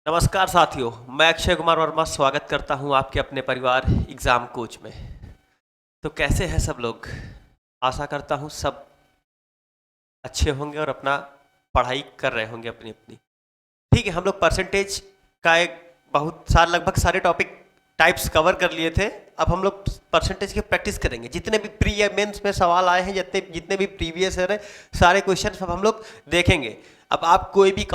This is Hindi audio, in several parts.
नमस्कार साथियों, मैं अक्षय कुमार वर्मा स्वागत करता हूं आपके अपने परिवार एग्ज़ाम कोच में। तो कैसे हैं सब लोग? आशा करता हूं सब अच्छे होंगे और अपना पढ़ाई कर रहे होंगे अपनी अपनी। ठीक है, हम लोग परसेंटेज का एक बहुत सारे लगभग सारे टॉपिक टाइप्स कवर कर लिए थे। अब हम लोग परसेंटेज की प्रैक्टिस करेंगे। जितने भी प्री या मेंस में सवाल आए हैं, जितने जितने भी प्रीवियस है सारे क्वेश्चन अब हम लोग देखेंगे। अब आप कोई भी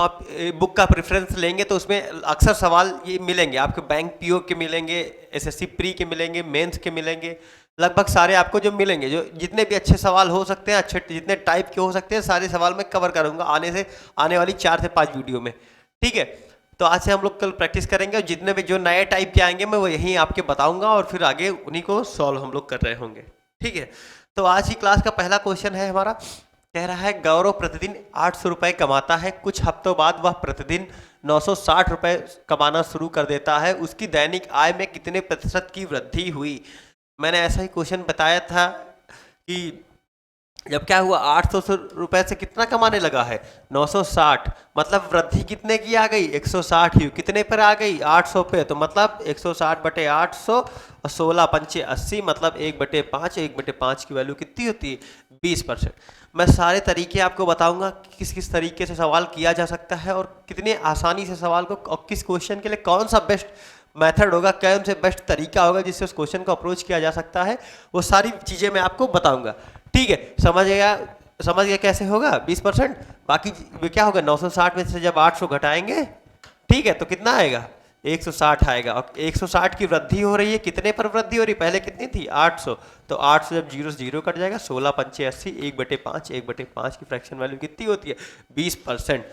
बुक का प्रेफरेंस लेंगे तो उसमें अक्सर सवाल ये मिलेंगे आपके, बैंक पीओ के मिलेंगे, एसएससी प्री के मिलेंगे, मेंस के मिलेंगे, लगभग सारे आपको जो मिलेंगे, जो जितने भी अच्छे सवाल हो सकते हैं, अच्छे जितने टाइप के हो सकते हैं, सारे सवाल मैं कवर करूंगा आने वाली 4 से 5 वीडियो में। ठीक है, तो आज से हम लोग कल प्रैक्टिस करेंगे और जितने भी जो नए टाइप के आएंगे मैं वो यहीं आपके बताऊंगा और फिर आगे उन्हीं को सॉल्व हम लोग कर रहे होंगे। ठीक है, तो आज की क्लास का पहला क्वेश्चन है हमारा, कह रहा है गौरव प्रतिदिन 800 रुपये कमाता है। कुछ हफ्तों बाद वह प्रतिदिन 960 रुपये कमाना शुरू कर देता है। उसकी दैनिक आय में कितने प्रतिशत की वृद्धि हुई? मैंने ऐसा ही क्वेश्चन बताया था कि जब क्या हुआ, 800 रुपए से कितना कमाने लगा है, 960, मतलब वृद्धि कितने की आ गई, 160 ही। कितने पर आ गई, 800 पे, तो मतलब 160 बटे 800 और 16 पंचे 80, मतलब 1/5। 1/5 की वैल्यू कितनी होती है, 20%। मैं सारे तरीके आपको बताऊंगा कि किस किस तरीके से सवाल किया जा सकता है और कितने आसानी से सवाल को, और किस क्वेश्चन के लिए कौन सा बेस्ट मेथड होगा, कौन से बेस्ट तरीका होगा जिससे उस क्वेश्चन को अप्रोच किया जा सकता है, वो सारी चीज़ें मैं आपको बताऊंगा। ठीक है, समझ गया कैसे होगा 20%। बाकी क्या होगा, 960 में से जब 800 घटाएंगे, ठीक है, तो कितना आएगा, 160 आएगा। और 160 की वृद्धि हो रही है, कितने पर वृद्धि हो रही है, पहले कितनी थी, 800, तो 800 जब जीरो से जीरो कट जाएगा, 16 पंचे 80, 1/5। 1/5 की फ्रैक्शन वैल्यू कितनी होती है, 20%।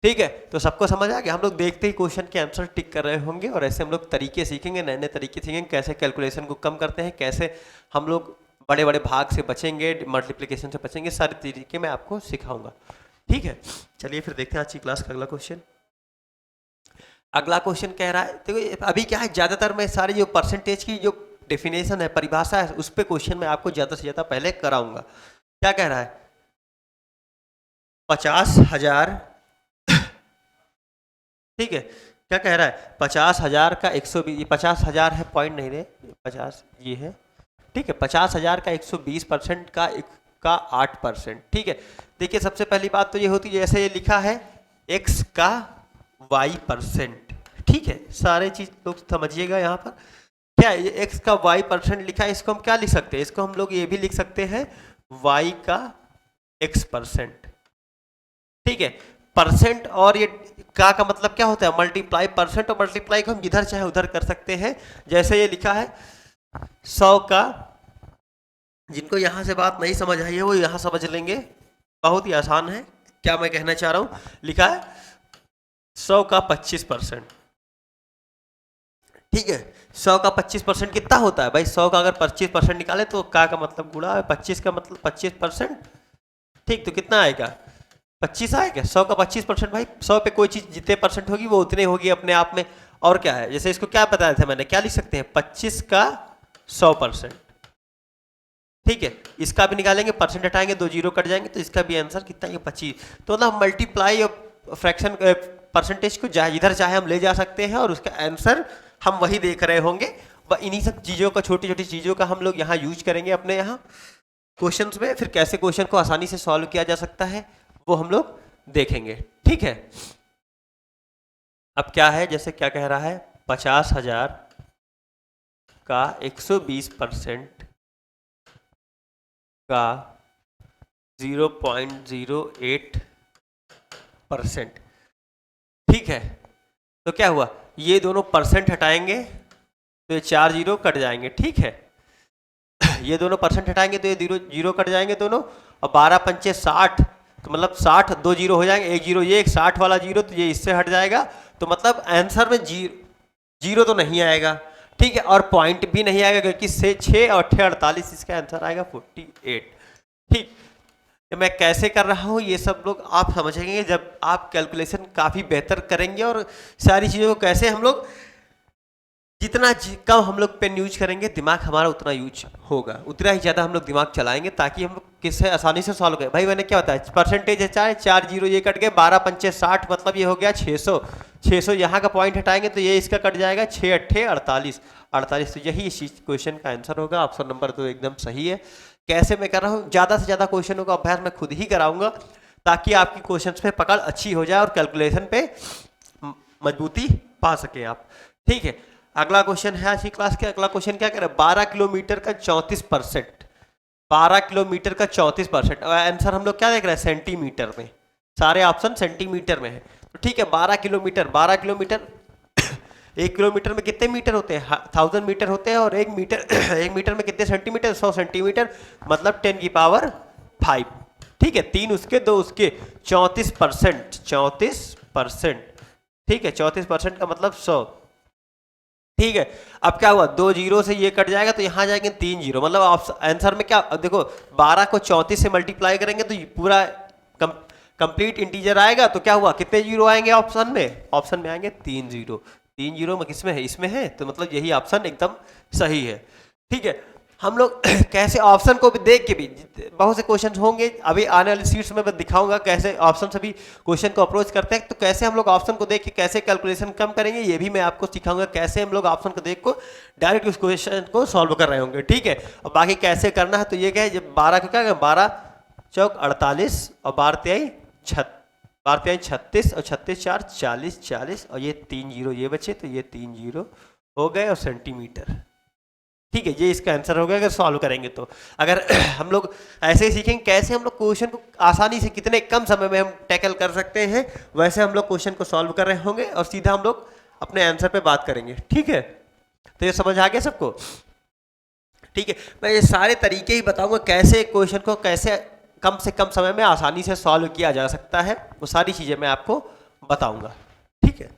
ठीक है, तो सबको समझ आ गया। हम लोग देखते ही क्वेश्चन के आंसर टिक कर रहे होंगे और ऐसे हम लोग तरीके सीखेंगे, नए नए तरीके सीखेंगे, कैसे कैलकुलेशन को कम करते हैं, कैसे हम लोग बड़े बड़े भाग से बचेंगे, मल्टीप्लिकेशन से बचेंगे, सारे तरीके मैं आपको सिखाऊंगा। ठीक है, चलिए फिर देखते हैं आज की क्लास का अगला क्वेश्चन। अगला क्वेश्चन कह रहा है, देखो अभी क्या है, ज़्यादातर मैं सारी जो परसेंटेज की जो डेफिनेशन है, परिभाषा है, उस पर क्वेश्चन मैं आपको ज़्यादा से ज़्यादा पहले कराऊंगा। क्या कह रहा है, 50,000, ठीक है, क्या कह रहा है, 50,000 का 120, 50,000 है, पॉइंट नहीं रहे, 50 ये है, ठीक है, 50,000 का 120% का 8%। ठीक है, देखिए सबसे पहली बात तो ये होती है, जैसे ये लिखा है x का y%। ठीक है, सारे चीज लोग समझिएगा। यहाँ पर क्या है, ये x का y% लिखा है, इसको हम क्या लिख सकते हैं, इसको हम लोग ये भी लिख सकते हैं y का x%। ठीक है, परसेंट और ये का मतलब क्या होता है, मल्टीप्लाई। परसेंट और मल्टीप्लाई को हम इधर चाहे उधर कर सकते हैं। जैसे ये लिखा है 100 का, जिनको यहां से बात नहीं समझ आई है वो यहां समझ लेंगे, बहुत ही आसान है। क्या मैं कहना चाह रहा हूं, लिखा है 100 का 25%। ठीक है, 100 का 25% कितना होता है भाई, 100 का अगर 25% निकाले तो का मतलब गुणा 25 का मतलब 25%। ठीक, तो कितना आएगा, 25 आएगा। 100 का 25% भाई, 100 पे कोई चीज जितने परसेंट होगी वो उतनी होगी अपने आप में। और क्या है, जैसे इसको क्या बताया था मैंने, क्या लिख सकते हैं, 25 का 100%। ठीक है, इसका भी निकालेंगे, परसेंट हटाएंगे, 2 जीरो कट जाएंगे, तो इसका भी आंसर कितना है, 25। तो मतलब मल्टीप्लाई और फ्रैक्शन परसेंटेज को इधर चाहे हम ले जा सकते हैं और उसका आंसर हम वही देख रहे होंगे। इन्हीं सब चीज़ों का, छोटी छोटी चीज़ों का हम लोग यहाँ यूज करेंगे अपने यहाँ क्वेश्चंस में। फिर कैसे क्वेश्चन को आसानी से सॉल्व किया जा सकता है वो हम लोग देखेंगे। ठीक है, अब क्या है, जैसे क्या कह रहा है, 50,000 का 120% का 0.08%। ठीक है, तो क्या हुआ, ये दोनों परसेंट हटाएंगे तो ये 4 जीरो कट जाएंगे। ठीक है, ये दोनों परसेंट हटाएंगे तो ये जीरो कट जाएंगे दोनों, और 12 पंचे 60, तो मतलब 60, 2 जीरो हो जाएंगे, एक जीरो ये, एक 60 वाला जीरो, तो ये इससे हट जाएगा, तो मतलब आंसर में जीरो तो नहीं आएगा। ठीक है, और पॉइंट भी नहीं आएगा क्योंकि 6 और 8 48, इसका आंसर आएगा 48। ठीक, तो मैं कैसे कर रहा हूँ ये सब लोग आप समझेंगे जब आप कैलकुलेशन काफ़ी बेहतर करेंगे, और सारी चीज़ों को कैसे हम लोग जितना कम हम लोग पेन यूज करेंगे, दिमाग हमारा उतना यूज होगा, उतना ही ज़्यादा हम लोग दिमाग चलाएंगे, ताकि हम किससे आसानी से सॉल्व करें। भाई मैंने क्या बताया, परसेंटेज है 4 जीरो ये कट गए, 12 पंचे 60, मतलब ये हो गया 600, 600 यहाँ का पॉइंट हटाएंगे तो ये इसका कट जाएगा, 6 अट्ठे 48, 48। तो यही इस क्वेश्चन का आंसर होगा। ऑप्शन नंबर 2 एकदम सही है। कैसे मैं कर रहा हूँ, ज़्यादा से ज़्यादा क्वेश्चनों का अभ्यास मैं खुद ही कराऊंगा ताकि आपकी क्वेश्चन पे पकड़ अच्छी हो जाए और कैलकुलेशन पे मजबूती पा सके आप। ठीक है, अगला क्वेश्चन है आज की क्लास के। अगला क्वेश्चन क्या कह रहा है, 12 किलोमीटर का 34%, 12 किलोमीटर का 34%। आंसर हम लोग क्या देख रहे हैं, सेंटीमीटर में, सारे ऑप्शन सेंटीमीटर में है। तो ठीक है, 12 किलोमीटर, 12 किलोमीटर 1 किलोमीटर में कितने मीटर होते हैं, 1000 मीटर होते हैं। और 1 मीटर 1 मीटर में कितने सेंटीमीटर, 100 सेंटीमीटर, मतलब 10 की पावर 5। ठीक है, 3 उसके 2 उसके, 34%, 34%। ठीक है, 34% का मतलब 100। ठीक है, अब क्या हुआ, 2 जीरो से ये कट जाएगा तो यहाँ जाएंगे 3 जीरो, मतलब आंसर में क्या, अब देखो 12 को 34 से मल्टीप्लाई करेंगे तो पूरा कंप्लीट इंटीजर आएगा। तो क्या हुआ, कितने जीरो आएंगे ऑप्शन में, ऑप्शन में आएंगे 3 जीरो। 3 जीरो में किसमें है, इसमें है, तो मतलब यही ऑप्शन एकदम सही है। ठीक है, हम लोग कैसे ऑप्शन को भी देख के भी, बहुत से क्वेश्चन होंगे अभी आने वाली सीट्स में मैं दिखाऊंगा कैसे ऑप्शन से भी क्वेश्चन को अप्रोच करते हैं। तो कैसे हम लोग ऑप्शन को देख के कैसे कैलकुलेशन कम करेंगे ये भी मैं आपको सिखाऊंगा, कैसे हम लोग ऑप्शन को देख को डायरेक्ट उस क्वेश्चन को सॉल्व कर रहे होंगे। ठीक है, और बाकी कैसे करना है तो ये क्या है, जब 12 को क्या, 12 चौक 48 और 12 तिहाई 36 और 36 4 40, 40 और ये 3 जीरो ये बचे, तो ये 3 जीरो हो गए और सेंटीमीटर। ठीक है, ये इसका आंसर होगा अगर सॉल्व करेंगे तो। अगर हम लोग ऐसे ही सीखेंगे कैसे हम लोग क्वेश्चन को आसानी से कितने कम समय में हम टैकल कर सकते हैं, वैसे हम लोग क्वेश्चन को सॉल्व कर रहे होंगे और सीधा हम लोग अपने आंसर पे बात करेंगे। ठीक है, तो ये समझ आ गया सबको। ठीक है, मैं ये सारे तरीके ही बताऊंगा कैसे क्वेश्चन को कैसे कम से कम समय में आसानी से सॉल्व किया जा सकता है, वो सारी चीज़ें मैं आपको बताऊंगा। ठीक है,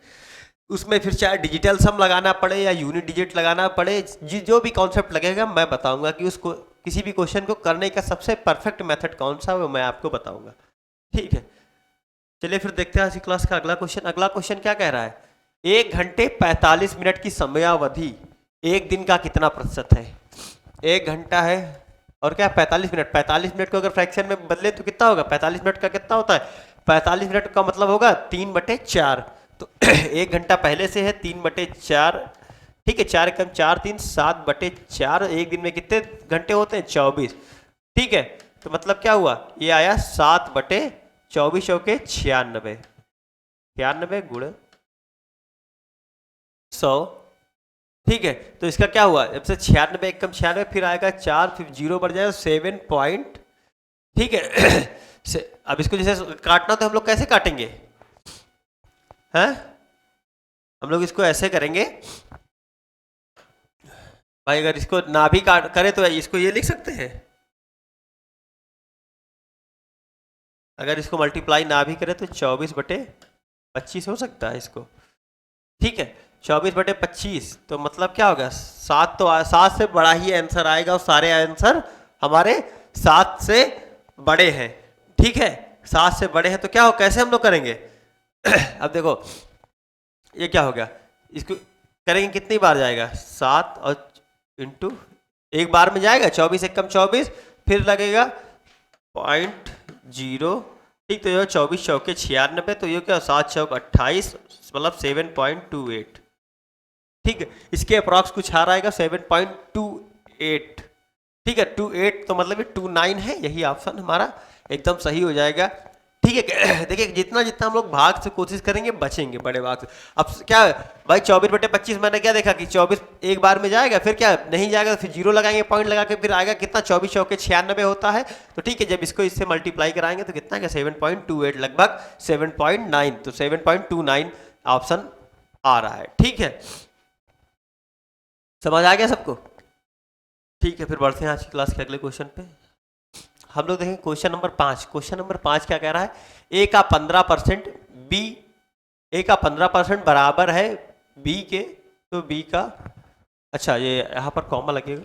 उसमें फिर चाहे डिजिटल सम लगाना पड़े या यूनिट डिजिट लगाना पड़े, जो भी कॉन्सेप्ट लगेगा मैं बताऊंगा कि उसको किसी भी क्वेश्चन को करने का सबसे परफेक्ट मेथड कौन सा है वो मैं आपको बताऊंगा। ठीक है, चलिए फिर देखते हैं आज की क्लास का अगला क्वेश्चन। अगला क्वेश्चन क्या कह रहा है, 1 घंटे 45 मिनट की समयावधि एक दिन का कितना प्रतिशत है। 1 घंटा है और क्या 45 मिनट, 45 मिनट को अगर फ्रैक्शन में बदले तो कितना होगा, 45 मिनट का कितना होता है, 45 मिनट का मतलब होगा 3/4। तो 1 घंटा पहले से है 3/4। ठीक है, 4 कम 4 3 7/4। एक दिन में कितने घंटे होते हैं, 24। ठीक है, तो मतलब क्या हुआ, ये आया 7/24 चौके 96, 96 गुणे 100। ठीक है, तो इसका क्या हुआ, जब से 96 एक कम 96 फिर आएगा 4, फिर 0 बढ़ जाएगा 7 पॉइंट। ठीक है अब इसको जैसे काटना तो हम लोग कैसे काटेंगे हैं, हम लोग इसको ऐसे करेंगे भाई, अगर इसको ना भी काट करे तो इसको ये लिख सकते हैं, अगर इसको मल्टीप्लाई ना भी करे तो 24/25 हो सकता है इसको। ठीक है, 24/25 तो मतलब क्या होगा, 7, तो 7 से बड़ा ही आंसर आएगा और सारे आंसर हमारे 7 से बड़े हैं। ठीक है, 7 से बड़े हैं तो क्या हो, कैसे हम लोग करेंगे अब देखो ये क्या हो गया, इसको करेंगे कितनी बार जाएगा, 7 और इंटू एक बार में जाएगा 24 एक कम 24, फिर लगेगा 0.0। ठीक, तो ये 24 चौके 96, तो ये क्या 7 चौक 28 मतलब 7.28। ठीक है, इसके अप्रॉक्स कुछ आ रहा है 7.28। ठीक है, 28 तो मतलब ये 29 है, यही ऑप्शन हमारा एकदम सही हो जाएगा। ठीक है, देखिए जितना जितना हम लोग भाग से कोशिश करेंगे बचेंगे बड़े भाग से। अब क्या भाई 24/25 मैंने क्या देखा कि 24 एक बार में जाएगा, फिर क्या नहीं जाएगा, फिर 0 लगाएंगे पॉइंट लगा के, फिर आएगा कितना 24 चौके 96 होता है। तो ठीक है, जब इसको इससे मल्टीप्लाई कराएंगे तो कितना क्या 7.28 लगभग 7.9, तो 7.29 ऑप्शन आ रहा है। ठीक है, समझ आ गया सबको। ठीक है, फिर बढ़ते हैं आज की क्लास के अगले क्वेश्चन पे। हम लोग देखेंगे क्वेश्चन नंबर 5। क्वेश्चन नंबर 5 क्या कह रहा है, ए का 15% बी, ए का 15% बराबर है बी के, तो बी का, अच्छा ये यहाँ पर कॉमा लगेगा।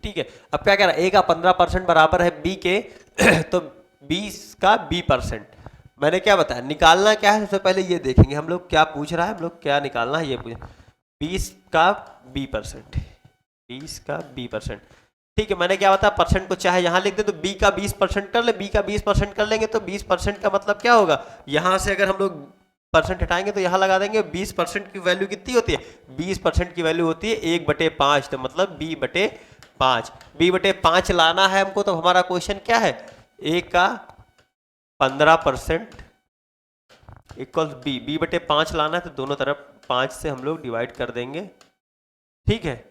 ठीक है, अब क्या कह रहा है, ए का 15% बराबर है बी के तो 20 का b%। मैंने क्या बताया, निकालना क्या है, सबसे पहले ये देखेंगे हम लोग क्या पूछ रहा है, हम लोग क्या निकालना है ये पूछ, 20 का b%, 20 का b%। ठीक है, मैंने क्या बताया, परसेंट को चाहे यहाँ लिख दे तो b का 20% कर ले, b का 20% कर लेंगे तो 20% का मतलब क्या होगा, यहाँ से अगर हम लोग परसेंट हटाएंगे तो यहाँ लगा देंगे, 20% की वैल्यू कितनी होती है, 20% की वैल्यू होती है 1/5, तो मतलब b/5, b/5 लाना है हमको। तो हमारा क्वेश्चन क्या है, a का 15% इक्वल b/5 लाना है, तो दोनों तरफ 5 से हम लोग डिवाइड कर देंगे। ठीक है,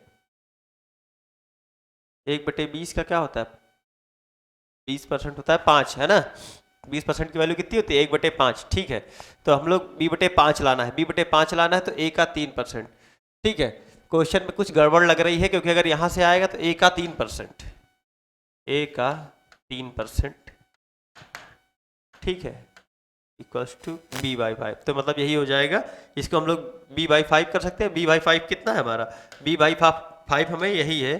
1/20 का क्या होता है, 20% होता है 5, है ना, 20% की वैल्यू कितनी होती है 1/5। ठीक है, तो हम लोग b/5 लाना है, b/5 लाना है तो a का 3%। ठीक है, क्वेश्चन में कुछ गड़बड़ लग रही है, क्योंकि अगर यहाँ से आएगा तो a का 3%, a का 3%, ठीक है, इक्वल्स टू b/5, तो मतलब यही हो जाएगा। इसको हम लोग b/5 कर सकते हैं। b/5 कितना है हमारा, b/5 हमें यही है।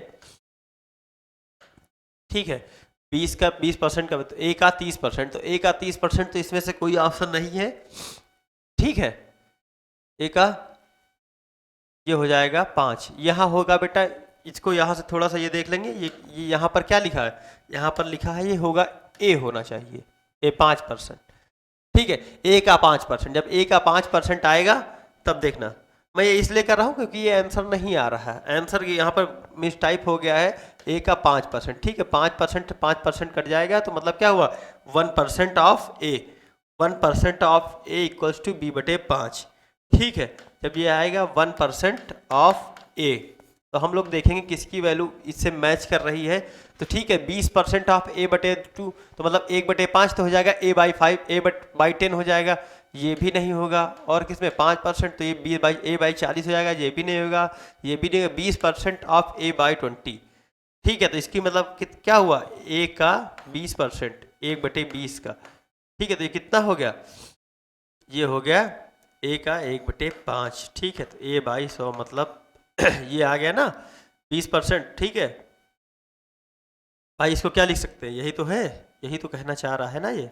ठीक है, 20% का तो a का 30%, तो a का 30%, तो इसमें से कोई ऑप्शन नहीं है। ठीक है, a का ये हो जाएगा 5, यहाँ होगा बेटा, इसको यहाँ से थोड़ा सा ये देख लेंगे, ये यहाँ पर क्या लिखा है, यहाँ पर लिखा है ये होगा a होना चाहिए, a 5%। ठीक है, a का 5%, जब a का 5% आएगा तब देखना। मैं ये इसलिए कर रहा हूँ क्योंकि ये आंसर नहीं आ रहा है, आंसर यहाँ पर मिस टाइप हो गया है, a का 5%। ठीक है, 5% कट जाएगा, तो मतलब क्या हुआ, 1% of a, 1% of a equals to b/5। ठीक है, जब ये आएगा 1% ऑफ a, तो हम लोग देखेंगे किसकी वैल्यू इससे मैच कर रही है। तो ठीक है, 20% ऑफ a/2, तो मतलब 1/5 तो हो जाएगा a/5, a/10 हो जाएगा, ये भी नहीं होगा। और किसमें 5%, तो ये a/40 हो जाएगा, ये भी नहीं होगा, ये भी नहीं होगा। 20% ऑफ a/20। ठीक है, तो इसकी मतलब क्या हुआ, a का 20%, 1/20 का। ठीक है, तो ये कितना हो गया, ये हो गया a का 1/5। ठीक है, तो a/100 मतलब ये आ गया ना 20%। ठीक है भाई, इसको क्या लिख सकते हैं, यही तो है, यही तो कहना चाह रहा है ना ये।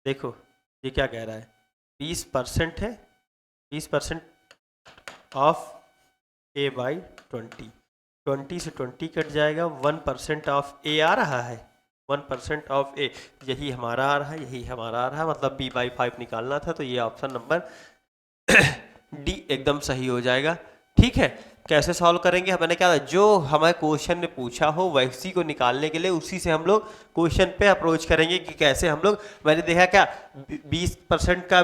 देखो ये क्या कह रहा है, 20% है, 20% ऑफ a/20, 20 से 20 कट जाएगा, 1% ऑफ a आ रहा है, 1% ऑफ a, यही हमारा आ रहा है, यही हमारा आ रहा है, मतलब b/5 निकालना था, तो ये ऑप्शन नंबर डी एकदम सही हो जाएगा। ठीक है, कैसे सॉल्व करेंगे, मैंने क्या, जो हमें क्वेश्चन ने पूछा हो वैसी को निकालने के लिए उसी से हम लोग क्वेश्चन पे अप्रोच करेंगे कि कैसे हम लोग, मैंने देखा क्या 20% का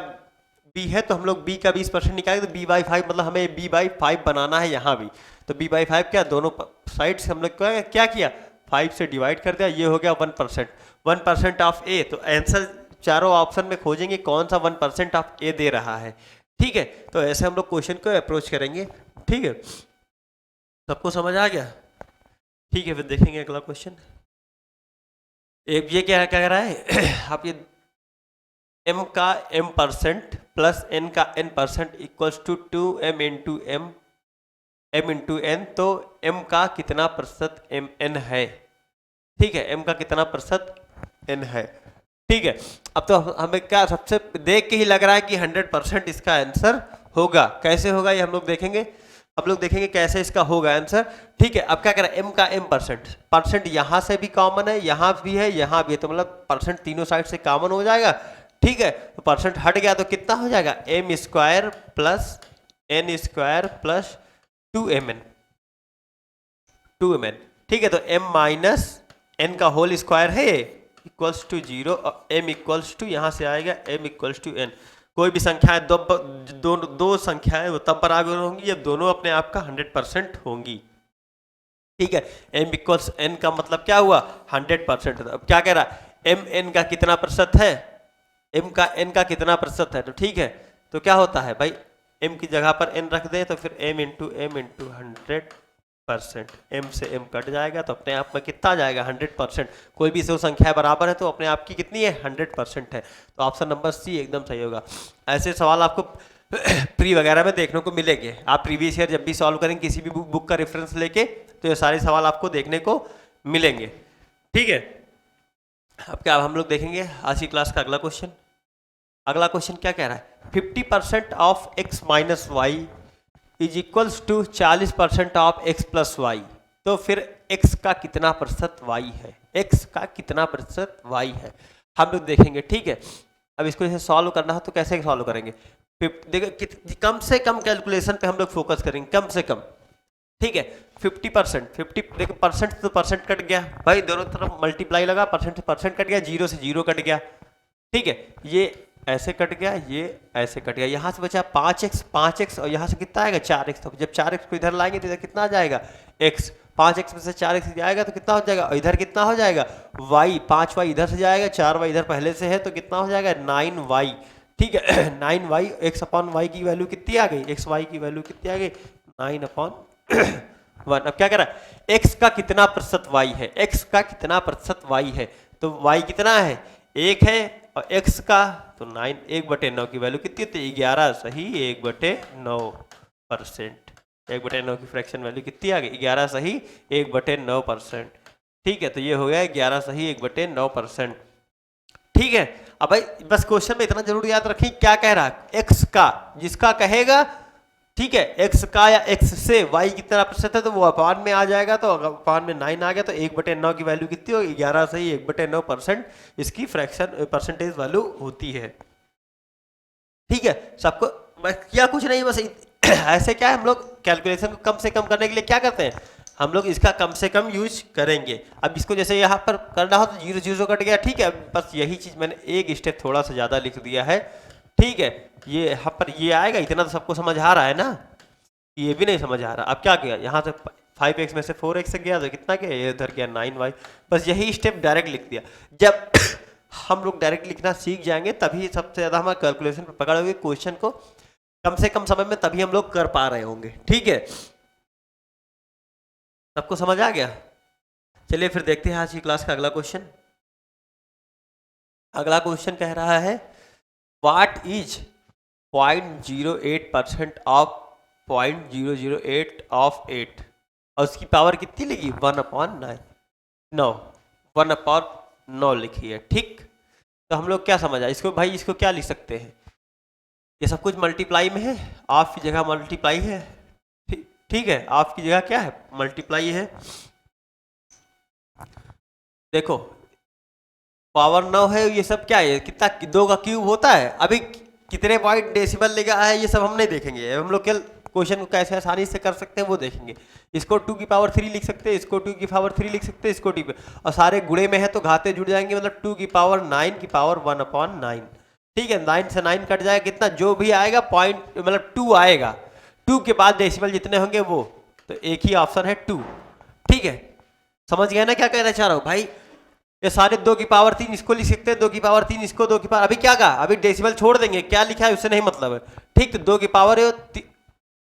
b है, तो हम लोग b का 20% निकालेंगे, तो b/5 मतलब हमें b/5 बनाना है यहाँ भी, तो b/5 क्या, दोनों साइड से हम लोग क्या किया, 5 से डिवाइड कर दिया, ये हो गया 1%, 1% ऑफ a, तो आंसर चारों ऑप्शन में खोजेंगे कौन सा 1% ऑफ a दे रहा है। ठीक है, तो ऐसे हम लोग क्वेश्चन को अप्रोच करेंगे। ठीक है, सबको समझ आ गया। ठीक है, फिर देखेंगे अगला क्वेश्चन। एक ये क्या कह रहा है आप ये m का m% प्लस n का n% equals to 2m into m into n, तो m का कितना प्रतिशत n है। ठीक है, m का कितना प्रतिशत n है। ठीक है, अब तो हमें क्या सबसे देख के ही लग रहा है कि 100% इसका आंसर होगा। कैसे होगा ये हम लोग देखेंगे, अब लोग देखेंगे कैसे इसका होगा आंसर। ठीक है, अब क्या करें, m का m%, यहाँ से भी कॉमन है, यहाँ भी है, यहाँ भी है, तो मतलब परसेंट तीनों साइड से कॉमन हो जाएगा। ठीक है, तो परसेंट हट गया तो कितना हो जाएगा, m² plus n² plus 2mn। ठीक है, तो m माइनस n का होल स्क्वायर है इक्वल्स टू 0, और m इक्वल्स टू यहाँ से आएगा m इक्वल्स टू n। कोई भी संख्याएं दो संख्याएं तब बराबर होंगी जब दोनों अपने आप का 100% होंगी। ठीक है, m इक्वल्स n का मतलब क्या हुआ, 100%। अब क्या कह रहा है, m n का कितना प्रतिशत है, m का n का कितना प्रतिशत है, तो ठीक है, तो क्या होता है भाई, m की जगह पर n रख दें, तो फिर m इंटू 100%, m से m कट जाएगा, तो अपने आप में कितना आ जाएगा 100%। कोई भी दो संख्या बराबर है तो अपने आप की कितनी है 100% है, तो ऑप्शन नंबर सी एकदम सही होगा। ऐसे सवाल आपको प्री वगैरह में देखने को मिलेंगे, आप प्रीवियस ईयर जब भी सॉल्व करेंगे किसी भी बुक का रेफरेंस लेके, तो ये सारे सवाल आपको देखने को मिलेंगे। ठीक है, अब क्या हम लोग देखेंगे आज की क्लास का अगला क्वेश्चन। अगला क्वेश्चन क्या कह रहा है, 50% of x minus y is equals to 40% of x plus y, तो फिर x का कितना प्रतिशत y है, x का कितना प्रतिशत y है, हम लोग देखेंगे। ठीक है, अब इसको जैसे सॉल्व करना है तो कैसे सॉल्व करेंगे, देखो कम से कम कैलकुलेशन पे हम लोग फोकस करेंगे, कम से कम। ठीक है, 50%, 50 देखो परसेंट तो परसेंट कट गया भाई, दोनों तरफ मल्टीप्लाई लगा, परसेंट से परसेंट कट गया, जीरो से जीरो कट गया। ठीक है, ये ऐसे कट गया, ये ऐसे कट गया, यहाँ से बचा 5x, 5x और यहाँ से कितना आएगा 4x, तो जब 4x को इधर लाएंगे तो इधर कितना आ जाएगा x, 5x में से 4x जाएगा तो कितना हो जाएगा, और इधर कितना हो जाएगा y, 5y इधर से जाएगा, 4y इधर पहले से है तो कितना हो जाएगा 9y। ठीक है 9y, x अपॉन y की वैल्यू कितनी आ गई, एक्स वाई की वैल्यू कितनी आ गई 9/1। अब क्या कह रहा है, x का कितना प्रतिशत y है, x का कितना प्रतिशत y है, तो y कितना है 1 है, और x का तो 9, 1/9 की वैल्यू कितनी होती है 11, सही 1/9%, 1/9 की फ्रैक्शन वैल्यू कितनी आ गई 11 सही 1/9%। ठीक है, तो ये हो गया 11 सही 1/9%। ठीक है, अब भाई बस क्वेश्चन में इतना जरूर याद रखें क्या कह रहा है, x का, जिसका कहेगा ठीक है x का या x से y कितना प्रतिशत है तो वो अपान में आ जाएगा, तो अपान में 9 आ गया तो 1/9 की वैल्यू कितनी होगी 11 सही 1/9% इसकी फ्रैक्शन परसेंटेज वैल्यू होती है। ठीक है, सबको क्या कुछ नहीं, बस ऐसे क्या है, हम लोग कैलकुलेशन को कम से कम करने के लिए क्या करते हैं, हम लोग इसका कम से कम यूज करेंगे। अब इसको जैसे यहाँ पर करना हो तो 0 0 कट गया। ठीक है, बस यही चीज मैंने एक स्टेप थोड़ा सा ज्यादा लिख दिया है। ठीक है, ये यहाँ पर ये आएगा, इतना तो सबको समझ आ रहा है ना, ये भी नहीं समझ आ रहा। अब क्या किया, यहाँ से 5x में से 4x से गया तो कितना गया, ये उधर गया 9y, बस यही स्टेप डायरेक्ट लिख दिया। जब हम लोग डायरेक्ट लिखना सीख जाएंगे तभी सबसे ज्यादा हमारे कैलकुलेशन पर पकड़ होगी, क्वेश्चन को कम से कम समय में तभी हम लोग कर पा रहे होंगे। ठीक है, सबको समझ आ गया। चलिए फिर देखते हैं आज की क्लास का अगला क्वेश्चन। अगला क्वेश्चन कह रहा है व्हाट इज 0.08% ऑफ 0.008 ऑफ 8, और उसकी पावर कितनी लिखी 1/9, 1/9 लिखी है। ठीक, तो हम लोग क्या समझा इसको भाई, इसको क्या लिख सकते हैं, ये सब कुछ मल्टीप्लाई में है, ऑफ की जगह मल्टीप्लाई है। ठीक है, ऑफ की जगह क्या है मल्टीप्लाई है। देखो पावर 9 है, ये सब क्या है, कितना 2 का क्यूब होता है। अभी कितने पॉइंट डेसिमल लेगा है ये सब हम नहीं देखेंगे, हम लोग केवल क्वेश्चन को कैसे आसानी से कर सकते हैं वो देखेंगे। इसको 2 की पावर 3 लिख सकते हैं, इसको 2 की पावर 3 लिख सकते हैं, इसको 2 और सारे गुणे में है तो घाते जुड़ जाएंगे, मतलब 2 की पावर 9 की पावर 1/9। ठीक है, 9 से 9 कट जाएगा, कितना जो भी आएगा पॉइंट मतलब 2 आएगा, 2 के बाद डेसिमल जितने होंगे वो, तो एक ही ऑप्शन है 2। ठीक है, समझ गए ना क्या कहना चाह रहा हूँ भाई, ये सारे 2 की पावर 3 इसको लिख सकते हैं, 2 की पावर 3 इसको, 2 की पावर, अभी क्या कहा, अभी डेसिमल छोड़ देंगे, क्या लिखा है उससे नहीं मतलब है। ठीक, तो 2 की पावर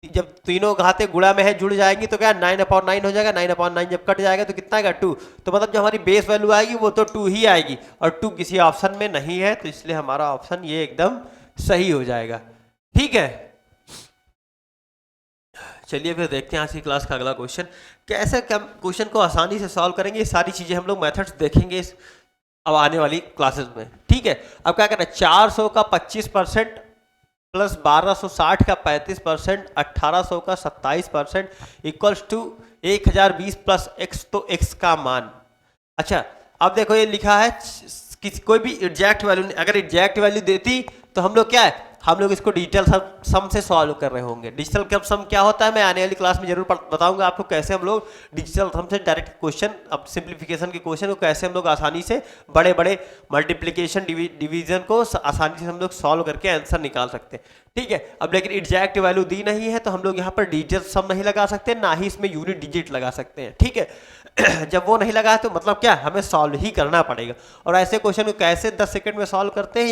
जब तीनों घाते गुणा में है जुड़ जाएंगी तो क्या 9/9 हो जाएगा, 9/9 जब कट जाएगा तो कितना आएगा 2, तो मतलब जो हमारी बेस वैल्यू आएगी वो तो 2 ही आएगी, और 2 किसी ऑप्शन में नहीं है, तो इसलिए हमारा ऑप्शन ये एकदम सही हो जाएगा। ठीक है, चलिए फिर देखते हैं आज की क्लास का अगला क्वेश्चन। कैसे क्वेश्चन को आसानी से सॉल्व करेंगे, ये सारी चीजें हम लोग मेथड्स देखेंगे अब आने वाली क्लासेस में। ठीक है, अब क्या करना है, 400 का 25% प्लस 1260 का 35%, 1800 का 27% इक्वल्स टू 1020 प्लस x, तो x का मान। अच्छा, अब देखो ये लिखा है किसी कोई भी एग्जैक्ट वैल्यू, अगर एग्जैक्ट वैल्यू देती तो हम लोग क्या है, हम लोग इसको डिजिटल सम से सॉल्व कर रहे होंगे। डिजिटल सम क्या होता है मैं आने वाली क्लास में जरूर बताऊंगा आपको, कैसे हम लोग डिजिटल सम से डायरेक्ट क्वेश्चन, अब सिंप्लीफिकेशन के क्वेश्चन को कैसे हम लोग आसानी से बड़े बड़े मल्टीप्लिकेशन डिवीजन को आसानी से हम लोग सॉल्व करके आंसर निकाल सकते हैं। ठीक है, अब लेकिन एग्जैक्ट वैल्यू दी नहीं है तो हम लोग यहाँ पर डिजिटल सम नहीं लगा सकते, ना ही इसमें यूनिट डिजिट लगा सकते हैं। ठीक है, जब वो नहीं लगा है तो मतलब क्या, हमें सॉल्व ही करना पड़ेगा। और ऐसे क्वेश्चन को कैसे 10 सेकंड में सॉल्व करते हैं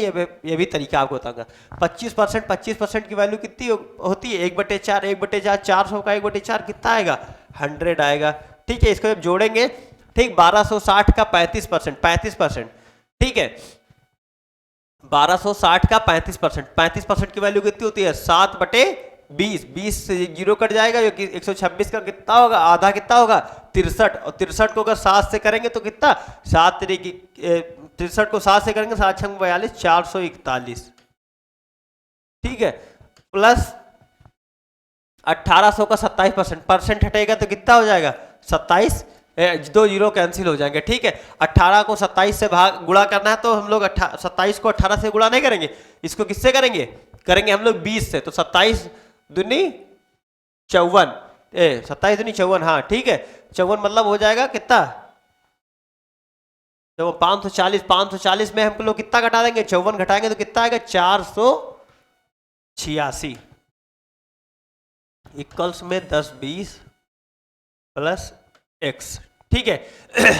ये भी तरीका आपको बताऊंगा। 25% की वैल्यू कितनी होती है 1/4, 1/4 400 का 1/4 कितना आएगा 100 आएगा। ठीक है, इसको जब जोड़ेंगे, ठीक 1260 का 35%, ठीक है 1260 का 35% की वैल्यू कितनी होती है 7/20, 20 से 0 कट जाएगा, जो कि 126 का कितना होगा, आधा कितना होगा 63, और 63 को अगर 7 से करेंगे तो कितना 63 को 7 से करेंगे 7 6 42 441। ठीक है, प्लस 1800 का 27%, परसेंट हटेगा तो कितना हो जाएगा 27, दो जीरो कैंसिल हो जाएंगे। ठीक है, 18 को 27 से भाग गुणा करना है तो हम लोग 27 को 18 से गुणा नहीं करेंगे, इसको किससे करेंगे, करेंगे हम लोग 20 से। तो 27 दूनी 54, 27 दूनी 54, हाँ ठीक है 54 मतलब हो जाएगा कितना, तो 540, 540 में हम लोग कितना घटा देंगे, 54 घटाएंगे तो कितना आएगा 486 इक्वल्स में 10 20 प्लस x। ठीक है,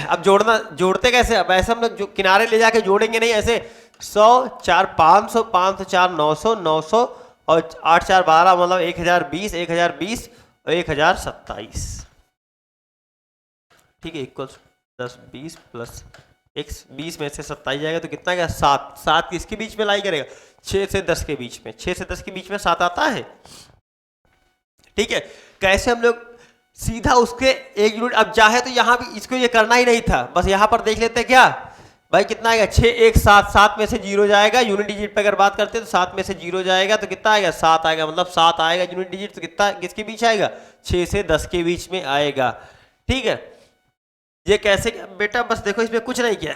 अब जोड़ते कैसे, अब ऐसे हम लोग जो किनारे ले जाके जोड़ेंगे नहीं, ऐसे 100 4 500 500 4 900 900 और 8 4 12 मतलब 1020 1020 और 1027। ठीक है, इक्वल्स 10 20 प्लस x, 20 में से 27 जाएगा तो कितना गया 7, 7 किसके बीच में लाई करेगा, 6 से 10 के बीच में, 6 से 10 के बीच में 7 आता है। ठीक है, कैसे हम लोग सीधा उसके एक यूनिट, अब चाहे तो यहाँ भी इसको ये करना ही नहीं था, बस यहाँ पर देख लेते हैं क्या भाई कितना आएगा 6 1 7, 7 में से 0 जाएगा, यूनिट डिजिट पे अगर बात करते हैं तो 7 में से 0 जाएगा तो कितना आएगा 7 आएगा, मतलब 7 आएगा यूनिट डिजिट, तो कितना किसके बीच आएगा 6 से 10 के बीच में आएगा। ठीक है, ये कैसे बेटा, बस देखो इसमें कुछ नहीं किया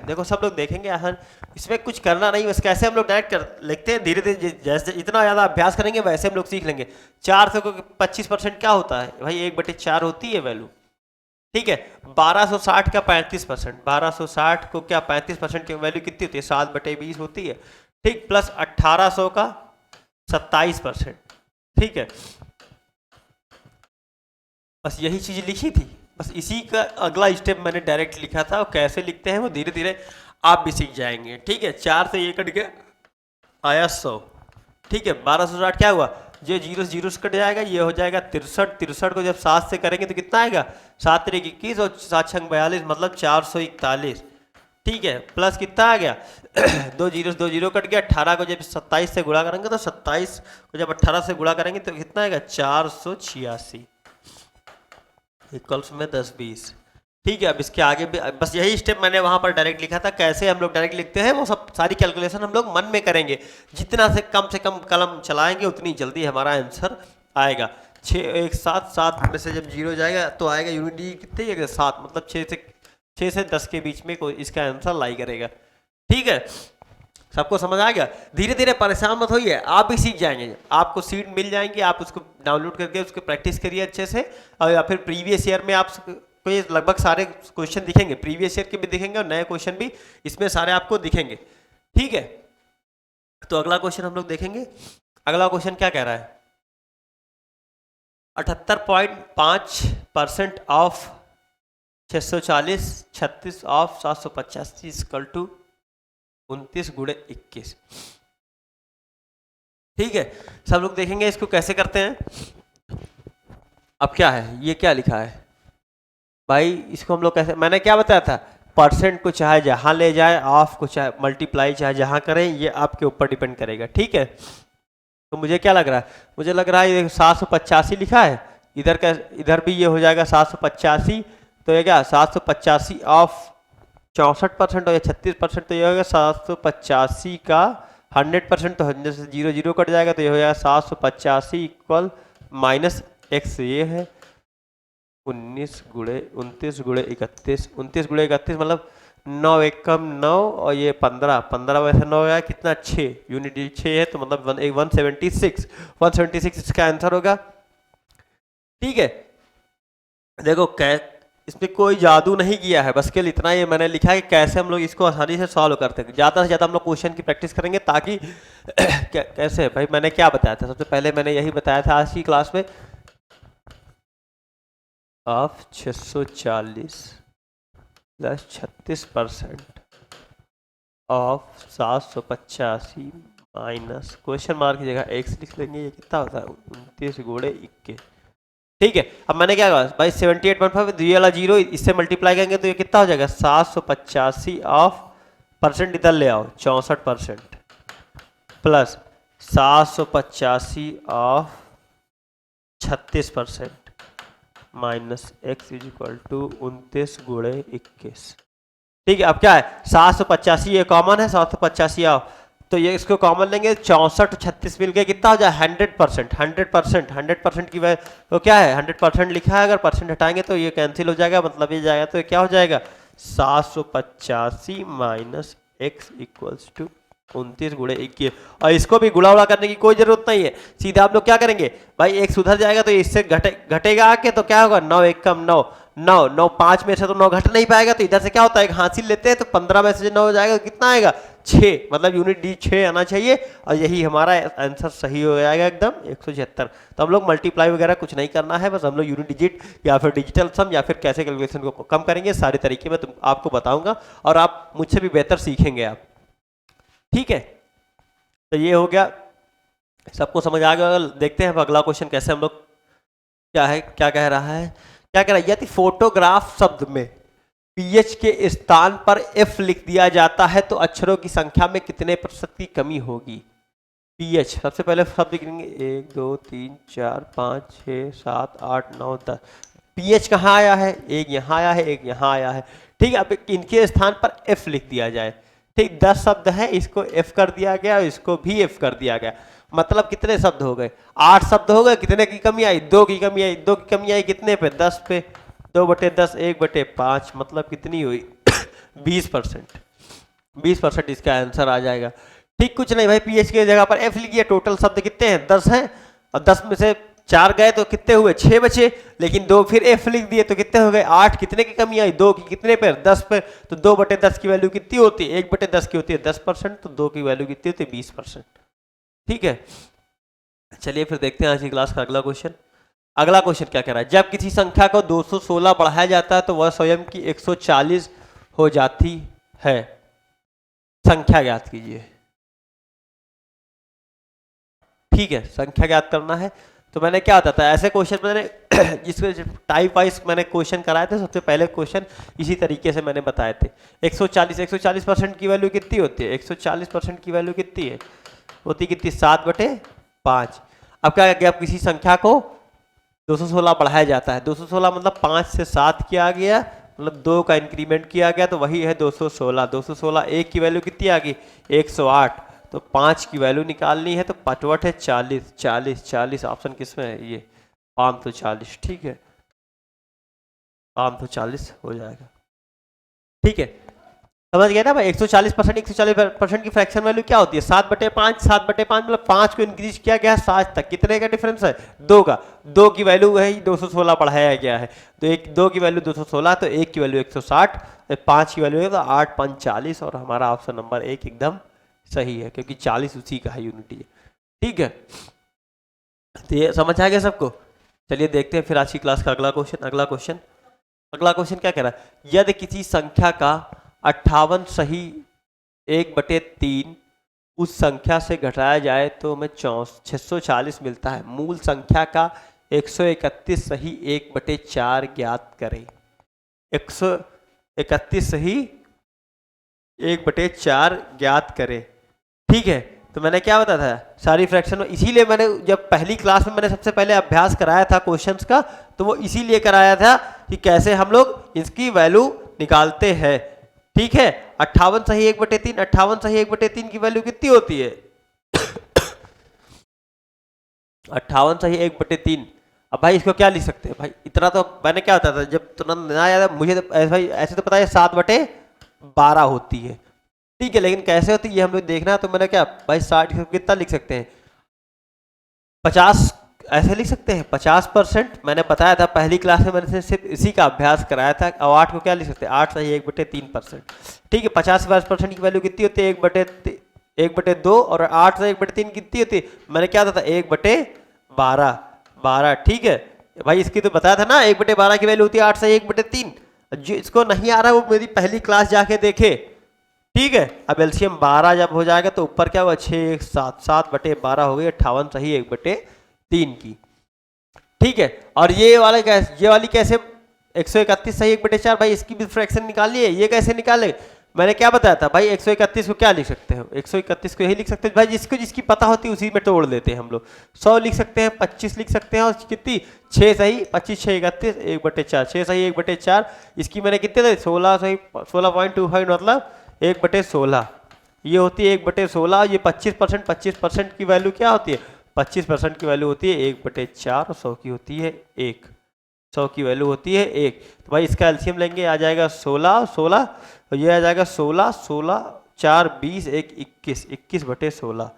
देखो सब लोग देखेंगे आसान, इसमें कुछ करना नहीं, बस कैसे हम लोग डायरेक्ट लिखते हैं, धीरे धीरे जैसे इतना ज़्यादा अभ्यास करेंगे वैसे हम लोग सीख लेंगे। 400 को 25% क्या होता है भाई, 1/4 होती है वैल्यू। ठीक है, 1260 का 35%, 1260 को क्या 35% की वैल्यू कितनी होती है 7/20 होती है। ठीक, प्लस 1800 का 27%। ठीक है, बस यही चीज़ लिखी थी, बस इसी का अगला स्टेप मैंने डायरेक्ट लिखा था, और कैसे लिखते हैं वो धीरे धीरे आप भी सीख जाएंगे। ठीक है, 4 से ये कट के आया 100। ठीक है, 1260 क्या हुआ, ये 0 से 0 से कट जाएगा, ये हो जाएगा 63, 63 को जब 7 से करेंगे तो कितना आएगा 7 3 21 और 7 6 42 मतलब 441। ठीक है, प्लस कितना आ गया 2 0 कट गया, 18 को जब 27 से गुणा करेंगे तो 27 को जब 18 से गुणा करेंगे तो कितना आएगा 486 इक्वल्स में 10 20। ठीक है, अब इसके आगे भी बस यही स्टेप मैंने वहां पर डायरेक्ट लिखा था, कैसे हम लोग डायरेक्ट लिखते हैं वो सब सारी कैलकुलेशन हम लोग मन में करेंगे, जितना से कम कलम चलाएंगे उतनी जल्दी हमारा आंसर आएगा। 6 1 7 7 में से जब 0 जाएगा तो आएगा यूनिट डी कितने 7, मतलब 6 से 10 के बीच में कोई इसका आंसर लाई करेगा। ठीक है, सबको समझ आ गया, धीरे धीरे परेशान मत होइए, आप भी सीख जाएंगे, आपको सीट मिल जाएंगी, आप उसको डाउनलोड करके उसको प्रैक्टिस करिए अच्छे से, और या फिर प्रीवियस ईयर में आप कोई लगभग सारे क्वेश्चन दिखेंगे, प्रीवियस ईयर के भी दिखेंगे और नए क्वेश्चन भी इसमें सारे आपको दिखेंगे। ठीक है, तो अगला क्वेश्चन हम लोग देखेंगे। अगला क्वेश्चन क्या कह रहा है, 78.5% ऑफ 640 36 ऑफ 785 इक्वल टू 29 गुणे 21। ठीक है, सब लोग देखेंगे इसको कैसे करते हैं। अब क्या है, ये क्या लिखा है भाई, इसको हम लोग कैसे, मैंने क्या बताया था, परसेंट को चाहे जहां ले जाए, ऑफ को चाहे मल्टीप्लाई चाहे जहां करें, ये आपके ऊपर डिपेंड करेगा। ठीक है, तो मुझे क्या लग रहा है, मुझे लग रहा है ये 785 लिखा है, इधर का इधर भी ये हो जाएगा 785, तो ये क्या 785 ऑफ 64% और ये 36%, तो ये होगा 785 का 100%, तो 100 से 0 0 कट जाएगा, तो ये हो जाएगा 785 इक्वल माइनस x, ये है 29 गुणे 29 गुणे 31, 29 गुणे 31 मतलब 9 एकम 9 और ये 15 15 वैसे 9 है कितना 6 यूनिट 6 है, तो मतलब 176 इसका आंसर होगा। ठीक है, देखो इसमें कोई जादू नहीं किया है, बस केवल इतना ही मैंने लिखा है कि कैसे हम लोग इसको आसानी से सॉल्व करते हैं। ज़्यादा से ज़्यादा हम लोग क्वेश्चन की प्रैक्टिस करेंगे, ताकि कैसे भाई मैंने क्या बताया था, सबसे पहले मैंने यही बताया था आज की क्लास में, of 640 plus 36% of 785 minus question mark की जगह x लिख लेंगे, ये कितना होता है 29 गुणे 21। ठीक है, अब मैंने क्या कहा भाई 78.5 ये वाला 0 इससे मल्टीप्लाई करेंगे तो ये कितना हो जाएगा 785 ऑफ परसेंट इधर ले आओ 64% plus 785 of 36% minus x is equal to 29 गुणे 21। ठीक है, अब क्या है 785 ये कॉमन है, 785 ऑफ तो ये इसको कॉमन लेंगे, 64 36 मिल के कितना हो जाए 100%। 100% की तो क्या है 100% लिखा है, अगर परसेंट हटाएंगे तो ये कैंसिल हो जाएगा, मतलब ये जाएगा तो ये क्या हो जाएगा 785 माइनस x इक्वल्स टू 29 गुणे 21। और इसको भी गुणा उड़ा करने की कोई जरूरत नहीं है, सीधे आप लोग क्या करेंगे भाई x उधर जाएगा तो इससे घटेगा आके, तो क्या होगा 9 1 कम 9 9 9 5 में से तो 9 घट नहीं पाएगा, तो इधर से क्या होता है हासिल लेते हैं तो 15 में से 9 हो जाएगा, कितना आएगा 6, मतलब यूनिट डी 6 आना चाहिए। और यही हमारा आंसर सही हो जाएगा एकदम 176। तो हम लोग मल्टीप्लाई वगैरह कुछ नहीं करना है, बस हम लोग यूनिट डिजिट या फिर डिजिटल सम या फिर कैसे कैलकुलेशन को कम करेंगे, सारे तरीके में आपको बताऊंगा और आप मुझसे भी बेहतर सीखेंगे आप, ठीक है। तो ये हो गया, सबको समझ आ गया। देखते हैं अब अगला क्वेश्चन कैसे हम लोग क्या है, क्या कह रहा है, क्या कह रहा है, यदि फोटोग्राफ शब्द में पीएच के स्थान पर एफ लिख दिया जाता है तो अक्षरों की संख्या में कितने प्रतिशत की कमी होगी। पीएच सबसे पहले शब्द लिखेंगे 1 2 3 4 5 6 7 8 9 10। पीएच कहाँ आया है, एक यहाँ आया है, एक यहाँ आया है, ठीक है। अब इनके स्थान पर एफ लिख दिया जाए, ठीक 10 शब्द है, इसको एफ कर दिया गया, इसको भी एफ कर दिया गया, मतलब कितने शब्द हो गए 8 शब्द हो गए। कितने की कमी आई 2 की कमी आई, 2 की कमी आई कितने पे 10 पे, 2/10 1/5, मतलब कितनी हुई 20%। 20% इसका आंसर आ जाएगा, ठीक। कुछ नहीं भाई, पीएच की जगह पर एफ लिखिए। टोटल शब्द कितने हैं 10 हैं, और 10 में से 4 गए तो कितने हुए 6 बचे, लेकिन 2 फिर एफ लिख दिए तो कितने हो गए 8। कितने की कमी आई 2 की, कितने पर 10 पर, तो 2/10 की वैल्यू कितनी होती है 1/10 की होती है 10%, तो 2 की वैल्यू कितनी होती है 20%, ठीक है। चलिए फिर देखते हैं आज की क्लास का अगला क्वेश्चन। अगला क्वेश्चन क्या कह रहा है, जब किसी संख्या को 216 बढ़ाया जाता है तो वह स्वयं की 140 हो जाती है, संख्या ज्ञात कीजिए, ठीक है। संख्या ज्ञात करना है, तो मैंने क्या होता था ऐसे क्वेश्चन मैंने जिसको टाइप वाइज मैंने क्वेश्चन कराए थे, सबसे पहले क्वेश्चन इसी तरीके से मैंने बताए थे। 140% की वैल्यू कितनी होती है, 140% की वैल्यू कितनी है होती, कितनी 7/5। अब क्या गया, अब किसी संख्या को 216 बढ़ाया जाता है, 216 मतलब 5 से 7 किया गया, मतलब 2 का इंक्रीमेंट किया गया, तो वही है 216। 216 एक की वैल्यू कितनी आ गई 108, तो 5 की वैल्यू निकालनी है, तो पटवट है 40 40 40, ऑप्शन किसमें है ये 540, ठीक है 540 हो जाएगा, ठीक है। समझ गए ना भाई, 140% की फ्रैक्शन वैल्यू क्या होती है 7/5। 7/5 मतलब 5 को इंक्रीज किया गया 7 तक, कितने का डिफरेंस है 2 का, 2 की वैल्यू है 216 बढ़ाया गया है, तो 2 की वैल्यू 216, तो 1 की वैल्यू 160, 5 की वैल्यू है तो 8 5 40, और हमारा ऑप्शन नंबर 1 एकदम सही है, क्योंकि 40 उसी का है यूनिटी है, ठीक है। तो ये समझ आ गया सबको। चलिए देखते हैं फिर आज की क्लास का अगला क्वेश्चन। अगला क्वेश्चन क्या कह रहा है, यदि किसी संख्या का 58 सही 1/3 उस संख्या से घटाया जाए तो हमें 640 मिलता है। मूल संख्या का 131 सही 1/4 ज्ञात करें। 131 सही 1/4 ज्ञात करें, ठीक है। तो मैंने क्या बताया था सारी फ्रैक्शन में, इसीलिए मैंने जब पहली क्लास में मैंने सबसे पहले अभ्यास कराया था क्वेश्चंस का, तो वो इसीलिए कराया था कि कैसे हम लोग इसकी वैल्यू निकालते हैं, ठीक है। 58 सही 1/3, 58 सही 1/3 की वैल्यू कितनी होती है 58 सही 1/3। अब भाई इसको क्या लिख सकते हैं भाई, इतना तो मैंने क्या होता था जब तुरंत ना याद मुझे तो ऐसे तो पता है 7/12 होती है, ठीक है, लेकिन कैसे होती है ये हम लोग देखना है। तो मैंने क्या भाई 60 कितना लिख सकते हैं 50, ऐसे लिख सकते हैं 50%। मैंने बताया था पहली क्लास में मैंने सिर्फ इसी का अभ्यास कराया था। और 8 को क्या लिख सकते हैं 8 सही 1/3%, ठीक है। 50% की वैल्यू कितनी होती है 1/2, और 8 से 1/3 कितनी होती है, मैंने क्या था 1/12, ठीक है भाई। इसकी तो बताया था ना 1/12 की वैल्यू होती है 8 से 1/3। जो इसको नहीं आ रहा वो मेरी पहली क्लास जाके देखे, ठीक है। अब एलसीएम 12 जब हो जाएगा तो ऊपर क्या हुआ 6 7 7/12 हो गई 58 सही 1/3 की, ठीक है। और ये वाली कैसे 131 सही 1/4, भाई इसकी भी फ्रैक्शन निकालनी है, ये कैसे निकाले मैंने क्या बताया था भाई। 131 को क्या लिख सकते हैं 131 को यही लिख सकते हैं भाई, जिसकी पता होती है उसी में तोड़ देते हैं हम लोग। 100 लिख सकते हैं, 25 लिख सकते हैं, और कितनी 6 सही 25 6 31 1/4, 6 सही 1/4। इसकी मैंने कितने थे 16 सही 16.25 मतलब 1/16, ये होती है 1/16, ये 25%, 25% की वैल्यू क्या होती है, 25% की वैल्यू होती है 1/4, 100 की होती है 1, 100 की वैल्यू होती है 1। तो भाई इसका एलसीएम लेंगे, आ जाएगा 16, 16 और ये आ जाएगा 16, 16 4 20 1 21, 21/16।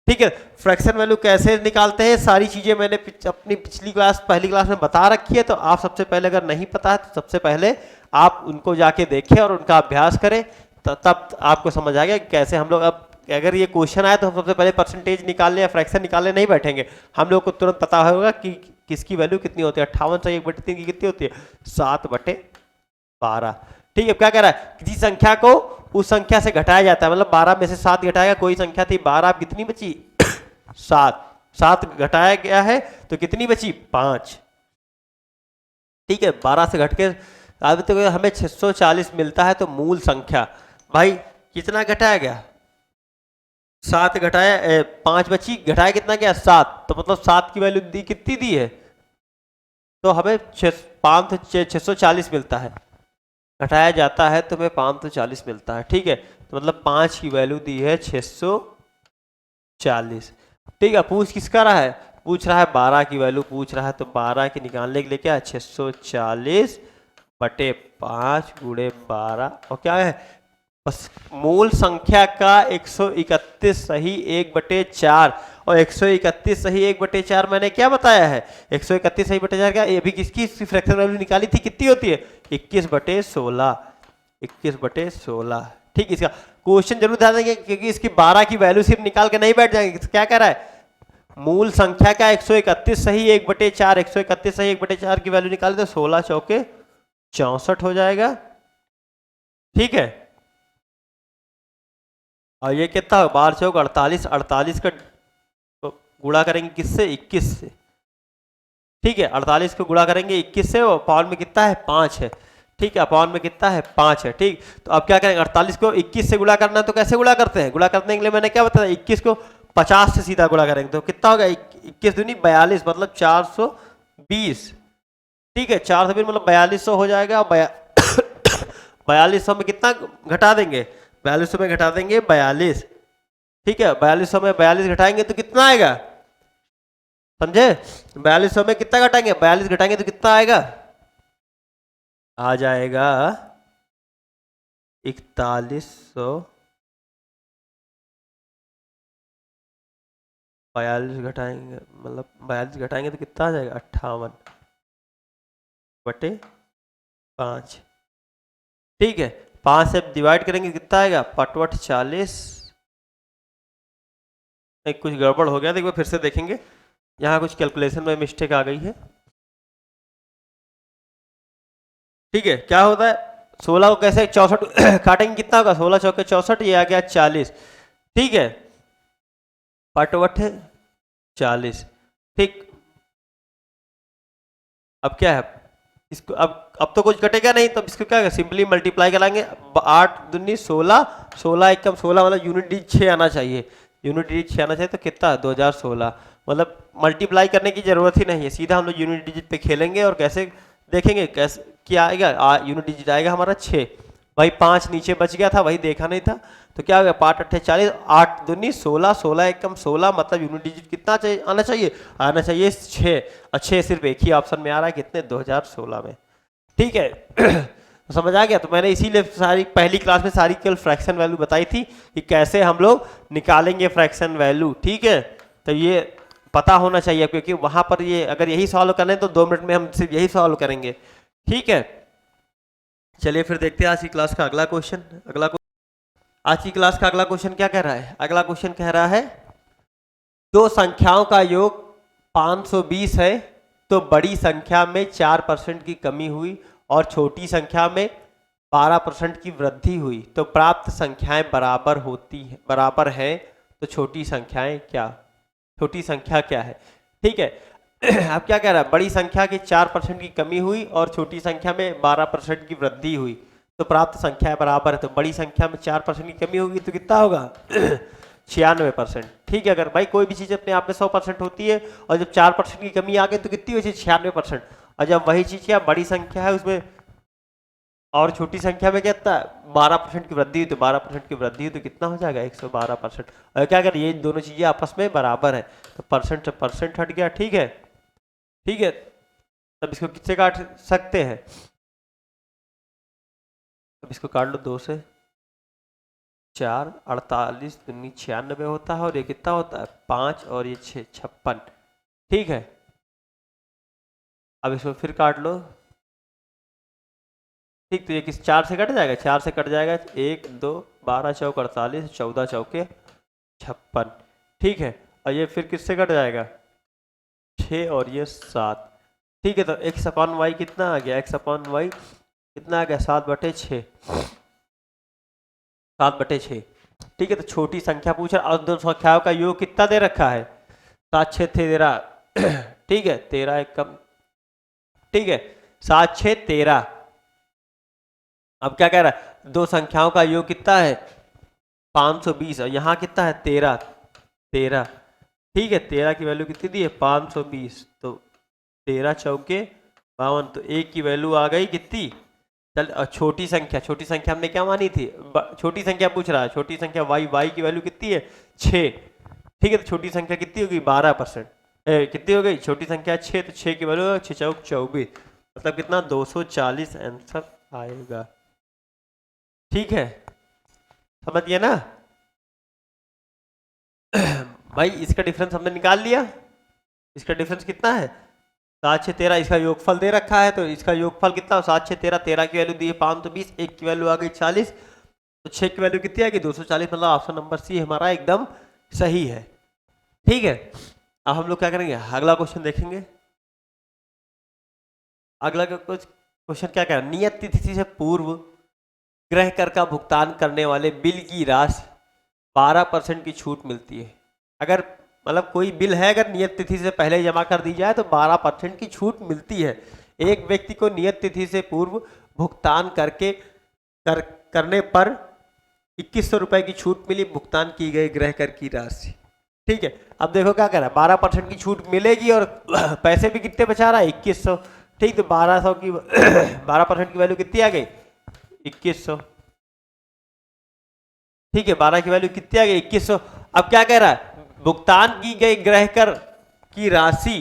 ठीक है, फ्रैक्शन वैल्यू कैसे निकालते हैं सारी चीजें मैंने अपनी पिछली क्लास पहली क्लास में बता रखी है, तो आप सबसे पहले अगर नहीं पता है तो सबसे पहले आप उनको जाके देखें और उनका अभ्यास करें, तब आपको समझ आ गया कैसे हम लोग, अब अगर ये क्वेश्चन आए तो हम सबसे पहले परसेंटेज निकालने या फ्रैक्शन निकालने नहीं बैठेंगे, हम लोग को तुरंत पता होगा कि किसकी वैल्यू कितनी होती है। 58 से 1/3 की कितनी होती है, 7/12। ठीक है, क्या कह रहा है, किसी संख्या को उस संख्या से घटाया जाता है, मतलब 12 में से 7 घटाएगा, कोई संख्या थी 12, अब कितनी बची 7, 7 घटाया गया है तो कितनी बची 5। ठीक है, 12 से घट के अब तो हमें 640 मिलता है, तो मूल संख्या भाई कितना घटाया गया, 7 घटाया 5 बची, घटाया कितना गया 7, तो मतलब 7 की वैल्यू दी कितनी दी है, तो हमें 640 मिलता है, घटाया जाता है तो हमें 540 मिलता है। ठीक है, तो मतलब 5 की वैल्यू दी है 640। ठीक है, पूछ किसका रहा है, पूछ रहा है 12 की वैल्यू पूछ रहा है, तो 12 की निकालने के लिए क्या है 640/5 गुणे 12, और क्या है बस मूल संख्या का 131 सही 1/4, और 131 सही 1/4 मैंने क्या बताया है, 131 सही 1/4 क्या, ये भी किसकी फ्रैक्शन वैल्यू निकाली थी, कितनी होती है 21/16, 21/16। ठीक, इसका क्वेश्चन जरूर ध्यान देंगे क्योंकि इसकी 12 की वैल्यू सिर्फ निकाल के नहीं बैठ जाएंगे। क्या कह रहा है, मूल संख्या का 131 सही 1/4, 131 सही 1/4 की वैल्यू निकाले तो 16 चौके 64 हो जाएगा। ठीक है, और ये कितना होगा 12 चौक 48, 48 का गुणा करेंगे किससे 21 से। ठीक है, 48 को गुणा करेंगे 21 से, और पावर में कितना है 5 है। ठीक है, पावर में कितना है 5 है। ठीक, तो अब क्या करेंगे 48 को 21 से गुणा करना है, तो कैसे गुणा करते हैं, गुणा करने के लिए मैंने क्या बताया 21 को 50 से सीधा गुणा करेंगे तो कितना होगा 21 दूनी 42, मतलब 420। ठीक है, 420 मतलब 4200 हो जाएगा, 4200 में कितना घटा देंगे, 4200 में घटा देंगे 42। ठीक है, 4200 में 42 घटाएंगे तो कितना आएगा, समझे, 4200 में कितना घटाएंगे 42 घटाएंगे तो कितना आएगा, आ जाएगा 4100, 42 घटाएंगे मतलब 42 घटाएंगे तो कितना आ जाएगा 58/5। ठीक है, 5 से डिवाइड करेंगे कितना आएगा 5/40। एक कुछ गड़बड़ हो गया, देखो फिर से देखेंगे, यहाँ कुछ कैलकुलेशन में मिस्टेक आ गई है। ठीक है, क्या होता है 16 को कैसे 64 काटेंगे, कितना होगा 16 चौके 64, ये आ गया 40। ठीक है, 5/40। ठीक, अब क्या है इसको, अब तो कुछ कटेगा नहीं, तो इसको क्या सिंपली मल्टीप्लाई कराएंगे, 8 दूनी 16, 16 एकम 16 मतलब यूनिट डिजिट 6 आना चाहिए, यूनिट डिजिट 6 आना चाहिए, तो कितना 2016, मतलब मल्टीप्लाई करने की जरूरत ही नहीं है, सीधा हम लोग यूनिट डिजिट पे खेलेंगे और कैसे देखेंगे कैसे क्या आएगा, यूनिट डिजिट आएगा हमारा 6। भाई 5 नीचे बच गया था, वही देखा नहीं था, तो क्या हो गया 5/8 8 दूनी 16, 16 एकम 16 मतलब यूनिट डिजिट कितना चाहिए आना चाहिए, आना चाहिए 6, और 6 सिर्फ एक ही ऑप्शन में आ रहा है कितने 2016 में। ठीक है तो समझ आ गया, तो मैंने इसीलिए सारी पहली क्लास में सारी केवल फ्रैक्शन वैल्यू बताई थी कि कैसे हम लोग निकालेंगे फ्रैक्शन वैल्यू। ठीक है, तो ये पता होना चाहिए क्योंकि वहां पर ये अगर यही सॉल्व करें तो 2 मिनट में हम सिर्फ यही सॉल्व करेंगे। ठीक है, चलिए फिर देखते हैं आज की क्लास का अगला क्वेश्चन। आज की क्लास का अगला क्वेश्चन क्या कह रहा है, अगला क्वेश्चन कह रहा है दो संख्याओं का योग 520 है, तो बड़ी संख्या में 4% की कमी हुई और छोटी संख्या में 12% की वृद्धि हुई, तो प्राप्त संख्याएं बराबर हैं, तो छोटी संख्याएं क्या, छोटी संख्या क्या है। ठीक है अब क्या कह रहा है, बड़ी संख्या की 4% की कमी हुई और छोटी संख्या में 12% की वृद्धि हुई, तो प्राप्त संख्या बराबर है, तो बड़ी संख्या में 4% की कमी होगी तो कितना होगा 96%। ठीक है, अगर भाई कोई भी चीज़ अपने आप में 100% होती है और जब 4% की कमी आ गई तो कितनी होती है 96%, और जब वही चीज़ क्या बड़ी संख्या है उसमें और छोटी संख्या में कितना 12% की वृद्धि हुई, तो 12% की वृद्धि हुई तो कितना हो जाएगा 112%। और क्या कर ये दोनों चीजें आपस में बराबर है तो परसेंट से परसेंट हट गया। ठीक है, ठीक है। तब इसको किससे काट सकते हैं? अब इसको काट लो 2 से। 4 48 दूनी 96 होता है और ये कितना होता है 5 और ये 6 56। ठीक है, अब इसको फिर काट लो। ठीक, तो ये किस 4 से कट जाएगा, 4 से कट जाएगा 1 2 12 चौक 48 14 चौके 56। ठीक है, और ये फिर किससे कट जाएगा 6 और ये 7। ठीक है, तो एक्स अपॉन वाई कितना आ गया, एक्स अपॉन वाई कितना आ गया 7/6, 7/6। ठीक है, तो छोटी संख्या पूछ रहा और दो संख्याओं का योग कितना दे रखा है 7 6 13। ठीक है, 13 एक कम। ठीक है, 7 6 13। अब क्या कह रहा है दो संख्याओं का योग कितना है 520 और यहाँ कितना है 13 13। ठीक है, 13 की वैल्यू कितनी दी है 520, तो 13 चौके 52, तो एक की वैल्यू आ गई कितनी। चल छोटी संख्या, छोटी संख्या हमने क्या मानी थी, छोटी संख्या पूछ रहा है, छोटी संख्या वाई, वाई की वैल्यू कितनी है 6। ठीक है, तो छोटी संख्या कितनी होगी 12%। कितनी हो गई छोटी संख्या 6, तो 6 की वैल्यू 6 चौक 24, मतलब कितना 240 आंसर आएगा। ठीक है, समझ गया ना। भाई इसका डिफरेंस हमने निकाल लिया, इसका डिफरेंस कितना है 7 6 13। इसका योगफल दे रखा है तो इसका योगफल कितना 7 6 13, 13 की वैल्यू दी है 520, एक की वैल्यू आ गई 40, तो 6 की वैल्यू कितनी आएगी 240, मतलब ऑप्शन नंबर सी हमारा एकदम सही है। ठीक है, अब हम लोग क्या करेंगे अगला क्वेश्चन देखेंगे। अगला कुछ क्वेश्चन क्या कह रहा है, नियत तिथि से पूर्व गृह कर का भुगतान करने वाले बिल की राशि 12% की छूट मिलती है। अगर मतलब कोई बिल है अगर नियत तिथि से पहले जमा कर दी जाए तो 12% की छूट मिलती है। एक व्यक्ति को नियत तिथि से पूर्व भुगतान करने पर 2100 रुपए की छूट मिली भुगतान की गई गृह कर की राशि। ठीक है, अब देखो क्या कह रहा है 12% की छूट मिलेगी और पैसे भी कितने बचा रहा है 2100। ठीक, तो 1200 की 12% की वैल्यू कितनी आ गई 2100। ठीक है, 12 की वैल्यू कितनी आ गई 2100। अब क्या कह रहा है भुगतान की गई गृह कर की राशि।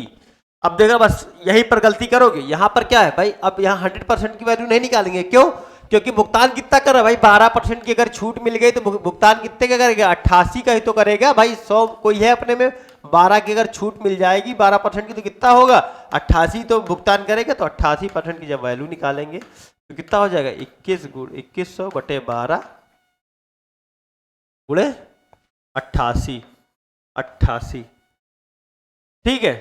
अब देखो बस यहीं पर गलती करोगे, यहां पर क्या है भाई, अब यहाँ 100% की वैल्यू नहीं निकालेंगे, क्यों, क्योंकि भुगतान कितना कर रहा है भाई 12% की अगर छूट मिल गई तो भुगतान कितने का करेगा 88 का ही तो करेगा भाई। 100 कोई है अपने में, 12 की अगर छूट मिल जाएगी 12% की तो कितना होगा 88, तो भुगतान करेगा तो 88% की जब वैल्यू निकालेंगे तो कितना हो जाएगा 2100 बटे 12 गुणे 88 88। ठीक है,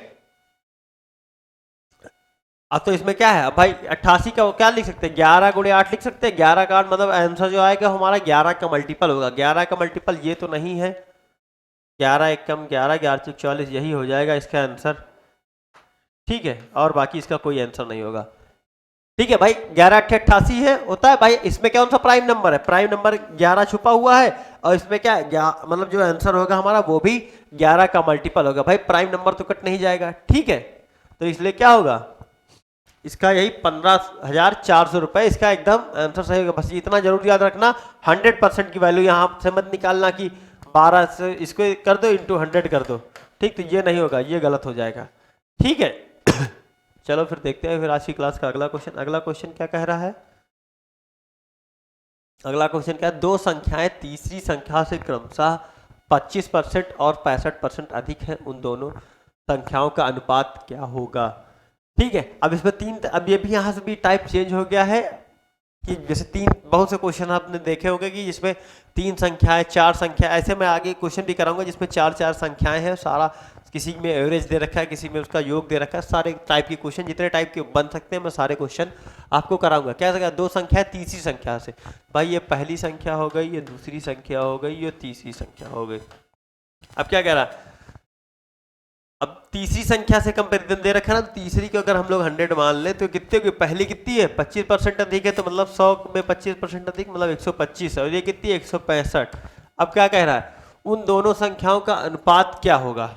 अब तो इसमें क्या है अब भाई 88 का क्या लिख सकते हैं 11 गुणे 8 लिख सकते हैं। 11 का 8 मतलब आंसर जो आएगा हमारा 11 का मल्टीपल होगा। 11 का मल्टीपल ये तो नहीं है, 11 एक कम 11 11 चौक 44, यही हो जाएगा इसका आंसर। ठीक है, और बाकी इसका कोई आंसर नहीं होगा। ठीक है भाई, 11 8 88 है होता है भाई। इसमें कौन सा प्राइम नंबर है, प्राइम नंबर 11 छुपा हुआ है और इसमें क्या मतलब जो आंसर होगा हमारा वो भी 11 का मल्टीपल होगा भाई। प्राइम नंबर तो कट नहीं जाएगा। ठीक है, तो इसलिए क्या होगा इसका यही 15,400 रुपए इसका एकदम आंसर सही होगा। बस इतना जरूर याद रखना 100% की वैल्यू यहाँ से मत निकालना कि 12 से इसको कर दो इंटू 100 कर दो। ठीक, तो ये नहीं होगा, ये गलत हो जाएगा। ठीक है चलो फिर देखते हैं फिर आज की क्लास का अगला क्वेश्चन। अगला क्वेश्चन क्या कह रहा है, अगला क्वेश्चन क्या है, दो संख्याएं तीसरी संख्या से क्रमशः 25% और 65% अधिक है, उन दोनों संख्याओं का अनुपात क्या होगा। ठीक है, अब इसमें तीन, अब ये भी यहाँ से भी टाइप चेंज हो गया है कि जैसे तीन बहुत से क्वेश्चन आपने देखे होंगे कि जिसमें 3 संख्याएं 4 संख्या, ऐसे मैं आगे क्वेश्चन भी कराऊंगा जिसमें 4 संख्याएं हैं, सारा किसी में एवरेज दे रखा है, किसी में उसका योग दे रखा है। सारे टाइप के क्वेश्चन जितने टाइप के बन सकते हैं मैं सारे क्वेश्चन आपको कराऊंगा। क्या सका दो संख्या तीसरी संख्या से, भाई ये पहली संख्या हो गई, ये दूसरी संख्या हो गई, ये तीसरी संख्या हो गई। अब क्या कह रहा है, अब तीसरी संख्या से कंपेरिजन दे रखा है ना, तीसरी को अगर हम लोग 100 मान ले तो कितने की पहली कितनी है 25% अधिक है, तो मतलब 100 में 25% अधिक मतलब 125 है और ये कितनी है 165। अब क्या कह रहा है उन दोनों संख्याओं का अनुपात क्या होगा,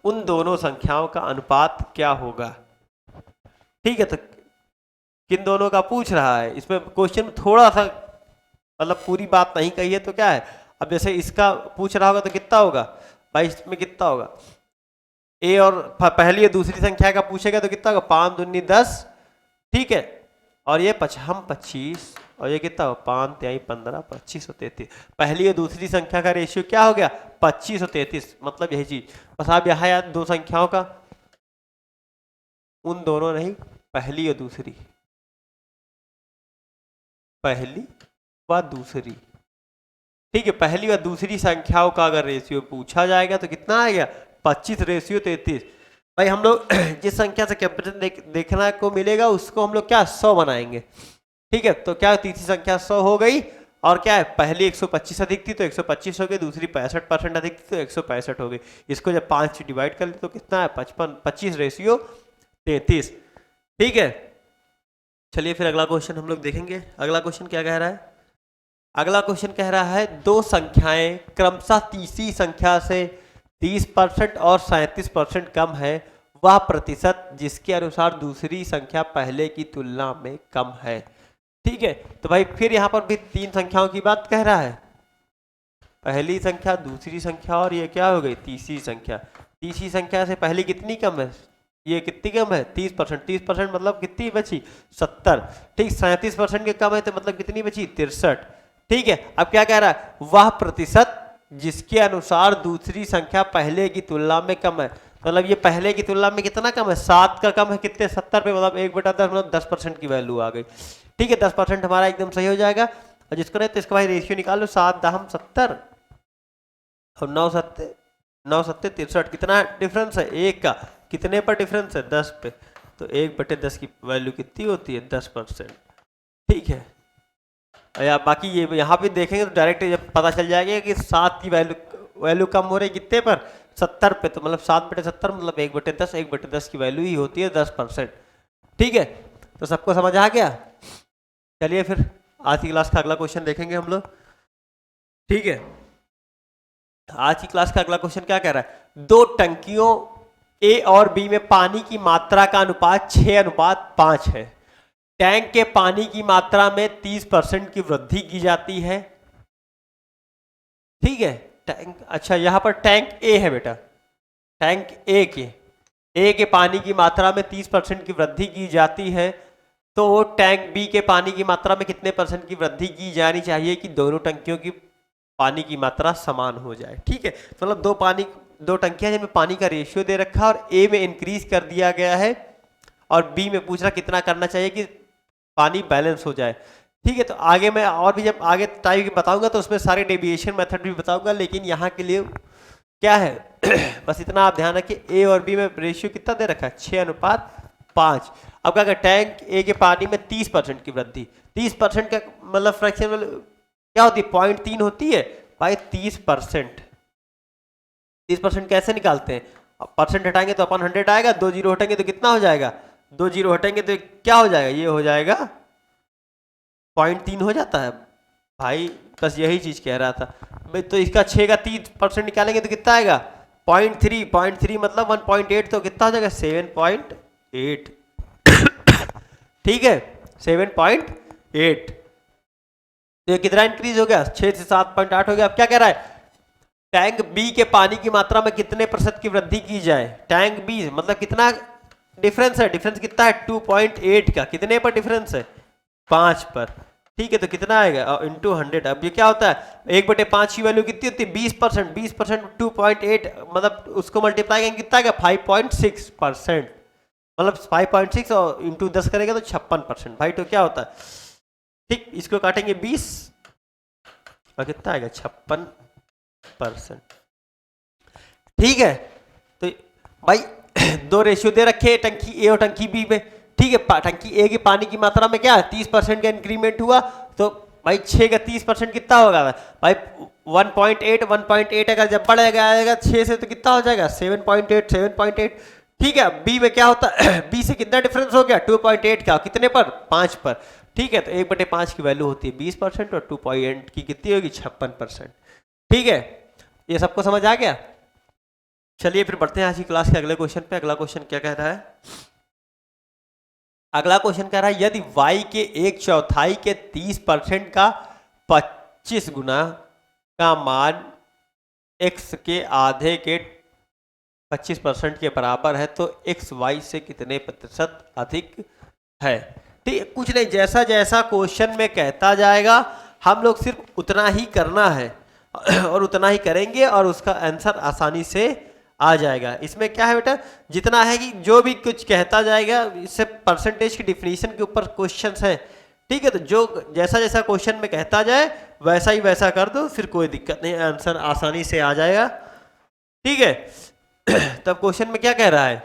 उन दोनों संख्याओं का अनुपात क्या होगा। ठीक है, तो किन दोनों का पूछ रहा है। इसमें क्वेश्चन में थोड़ा सा मतलब पूरी बात नहीं कही है तो क्या है, अब जैसे इसका पूछ रहा होगा तो कितना होगा भाई, इसमें कितना होगा, ए और पहली और दूसरी संख्या का पूछेगा तो कितना होगा, 5 दूनी 10, ठीक है, और ये हम 25, और ये कितना होगा 5 तिहाई 15, 25 और 33। पहली और दूसरी संख्या का रेशियो क्या हो गया, 25 और 33, मतलब यही चीज। बस आप यहाँ याद दो संख्याओं का, उन दोनों नहीं, पहली और दूसरी, पहली व दूसरी, ठीक है, पहली और दूसरी संख्याओं का अगर रेशियो पूछा जाएगा तो कितना आएगा, 25 रेशियो 33। भाई हम लोग जिस संख्या से कैपिटल देखना को मिलेगा उसको हम लोग क्या 100 बनाएंगे, ठीक है। तो क्या तीसरी संख्या 100 हो गई, और क्या है पहली 125 अधिक थी तो 125 हो गई, दूसरी 65% अधिक थी तो 165 हो गई। इसको जब 5 से डिवाइड कर ले तो कितना है 25 रेशियो 33, ठीक है। चलिए फिर अगला क्वेश्चन हम लोग देखेंगे। अगला क्वेश्चन क्या कह रहा है, अगला क्वेश्चन कह रहा है दो संख्याएं क्रमशः तीसरी संख्या से 30% और 37% कम है, वह प्रतिशत जिसके अनुसार दूसरी संख्या पहले की तुलना में कम है, ठीक है। तो भाई फिर यहाँ पर भी तीन संख्याओं की बात कह रहा है, पहली संख्या, दूसरी संख्या और ये क्या हो गई तीसरी संख्या। तीसरी संख्या से पहली कितनी कम है, ये कितनी कम है 30%, 30% मतलब कितनी बची 70, ठीक। 37% के कम है तो मतलब कितनी बची 63, ठीक है। अब क्या कह रहा है, वह प्रतिशत जिसके अनुसार दूसरी संख्या पहले की तुलना में कम है, मतलब ये पहले की तुलना में कितना कम है, 7 का कम है कितने 70 पे, मतलब 1/10 मतलब 10% की वैल्यू आ गई, ठीक है। 10% हमारा एकदम सही हो जाएगा। और जिसको नहीं तो इसका भाई रेशियो निकाल लो, 7 दाहम 70 और 9 सत्ते 63, कितना डिफरेंस है एक का, कितने पर डिफरेंस है 10 पे, तो 1/10 की वैल्यू कितनी होती है 10%, ठीक है। या बाकी ये यहाँ पे देखेंगे तो डायरेक्ट जब पता चल जाएगा कि 7 की वैल्यू कम हो रही कितने पर 70 पे, तो मतलब 7/70 मतलब 1/10, 1/10 की वैल्यू ही होती है 10%, ठीक है। तो सबको समझ आ गया। चलिए फिर आज की क्लास का अगला क्वेश्चन देखेंगे हम लोग, ठीक है। आज की क्लास का अगला क्वेश्चन क्या कह रहा है, दो टंकियों ए और बी में पानी की मात्रा का अनुपात 6:5 है। टैंक के पानी की मात्रा में 30% की वृद्धि की जाती है, ठीक है। टैंक, अच्छा यहां पर टैंक ए है बेटा, टैंक ए के पानी की मात्रा में 30% की वृद्धि की जाती है, तो टैंक बी के पानी की मात्रा में कितने % की वृद्धि की जानी चाहिए कि दोनों टंकियों की पानी की मात्रा समान हो जाए, ठीक है। तो मतलब दो टंकियां जिनमें पानी का रेशियो दे रखा है और ए में इंक्रीज कर दिया गया है और बी में पूछ रहा कितना करना चाहिए कि पानी बैलेंस हो जाए, ठीक है। तो आगे मैं और भी जब आगे टाइप बताऊंगा तो उसमें सारे डेविएशन मेथड भी बताऊंगा, लेकिन यहाँ के लिए क्या है बस इतना आप ध्यान रखिए, ए और बी में रेशियो कितना दे रखा है 6:5। अब क्या टैंक ए के पानी में 30% की वृद्धि, 30% का मतलब फ्रैक्शन क्या होती है 0.3 होती है भाई। 30% कैसे निकालते हैं, परसेंट हटाएंगे तो अपन 100 आएगा, 2 जीरो हटेंगे तो कितना हो जाएगा, 2 जीरो हटेंगे तो क्या हो जाएगा, ये हो जाएगा 0.3 हो जाता है भाई। बस यही चीज कह रहा था भाई। तो इसका 6 का 30% निकालेंगे तो कितना आएगा 0.3 मतलब 1.8, तो कितना हो जाएगा 7.8, ठीक है 7.8। तो ये कितना इंक्रीज हो गया 6 से 7.8 हो गया। अब क्या कह रहा है, टैंक बी के पानी की मात्रा में कितने % की वृद्धि की जाए, टैंक बी मतलब कितना डिफरेंस है, डिफरेंस कितना है 2.8 का, कितने पर डिफरेंस है 5 पर, ठीक है। तो कितना आएगा इंटू 100। अब ये क्या होता है 1/5 की वैल्यू कितनी होती है 20%, 20% 2.8 मतलब उसको मल्टीप्लाई करेंगे कितना आएगा 5.6%, मतलब 5.6 और इंटू 10 करेगा तो 56% भाई। तो क्या होता है ठीक, इसको काटेंगे 20 और कितना आएगा 56%, ठीक है। तो भाई दो रेशियो दे रखे टंकी ए और टंकी बी में, ठीक है। टंकी ए के पानी की मात्रा में क्या 30% का इंक्रीमेंट हुआ, तो भाई 6 का 30% कितना होगा भाई 1.8 अगर जब बढ़ जाएगा 6 से तो कितना हो जाएगा 7.8, ठीक है। बी में क्या होता है बी से कितना डिफरेंस हो गया 2.8 का, कितने पर 5 पर, ठीक है। तो 1/5 की वैल्यू होती है 20% और 2.8 की कितनी होगी 56%, ठीक है। ये सबको समझ आ गया। चलिए फिर बढ़ते हैं आज की क्लास के अगले क्वेश्चन पे। अगला क्वेश्चन क्या कह रहा है, अगला क्वेश्चन कह रहा है यदि y के 1/4 के 30% का 25 गुना का मान x के आधे के 25% के बराबर है तो x y से कितने प्रतिशत अधिक है। ठीक है, कुछ नहीं, जैसा जैसा क्वेश्चन में कहता जाएगा हम लोग सिर्फ उतना ही करना है और उतना ही करेंगे और उसका आंसर आसानी से आ जाएगा। इसमें क्या है बेटा, जितना है कि जो भी कुछ कहता जाएगा, इससे परसेंटेज की डिफिनीशन के ऊपर क्वेश्चंस हैं। ठीक है, तो जो जैसा जैसा क्वेश्चन में कहता जाए वैसा ही वैसा कर दो, फिर कोई दिक्कत नहीं, आंसर आसानी से आ जाएगा। ठीक है, तब क्वेश्चन में क्या कह रहा है,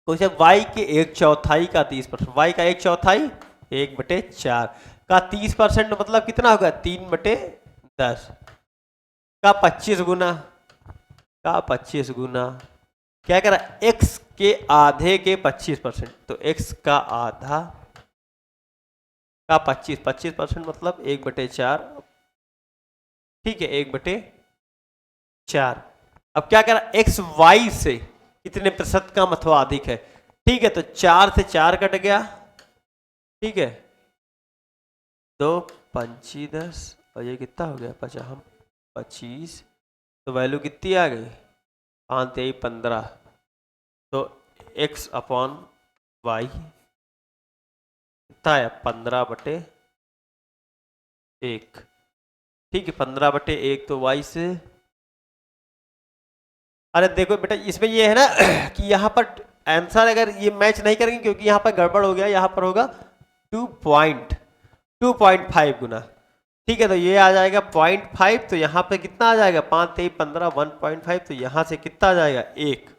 क्वेश्चन y के 1/4 का 30%, y का 1/4 1/4 का 30% मतलब कितना होगा 3/10 का 25 गुना क्या कह रहा है x के आधे के 25%, तो x का आधा का 25% मतलब 1/4। ठीक है, 1/4। अब क्या कह रहा है एक्स वाई से कितने प्रतिशत कम अथवा अधिक है। ठीक है, तो 4 से 4 कट गया। ठीक है, 2 5 10 और ये कितना हो गया 25, तो वैल्यू कितनी आ गई 5 3 15, तो x अपॉन वाई कितना है 15/1। ठीक है, 15/1 तो y से, अरे देखो बेटा इसमें ये है ना कि यहाँ पर आंसर अगर ये मैच नहीं करेंगे क्योंकि यहाँ पर गड़बड़ हो गया, यहाँ पर होगा 2.5 गुना। ठीक है, तो ये आ जाएगा 0.5, तो यहाँ पे कितना आ जाएगा 5 3 15 1.5, तो यहाँ से कितना आ जाएगा 1।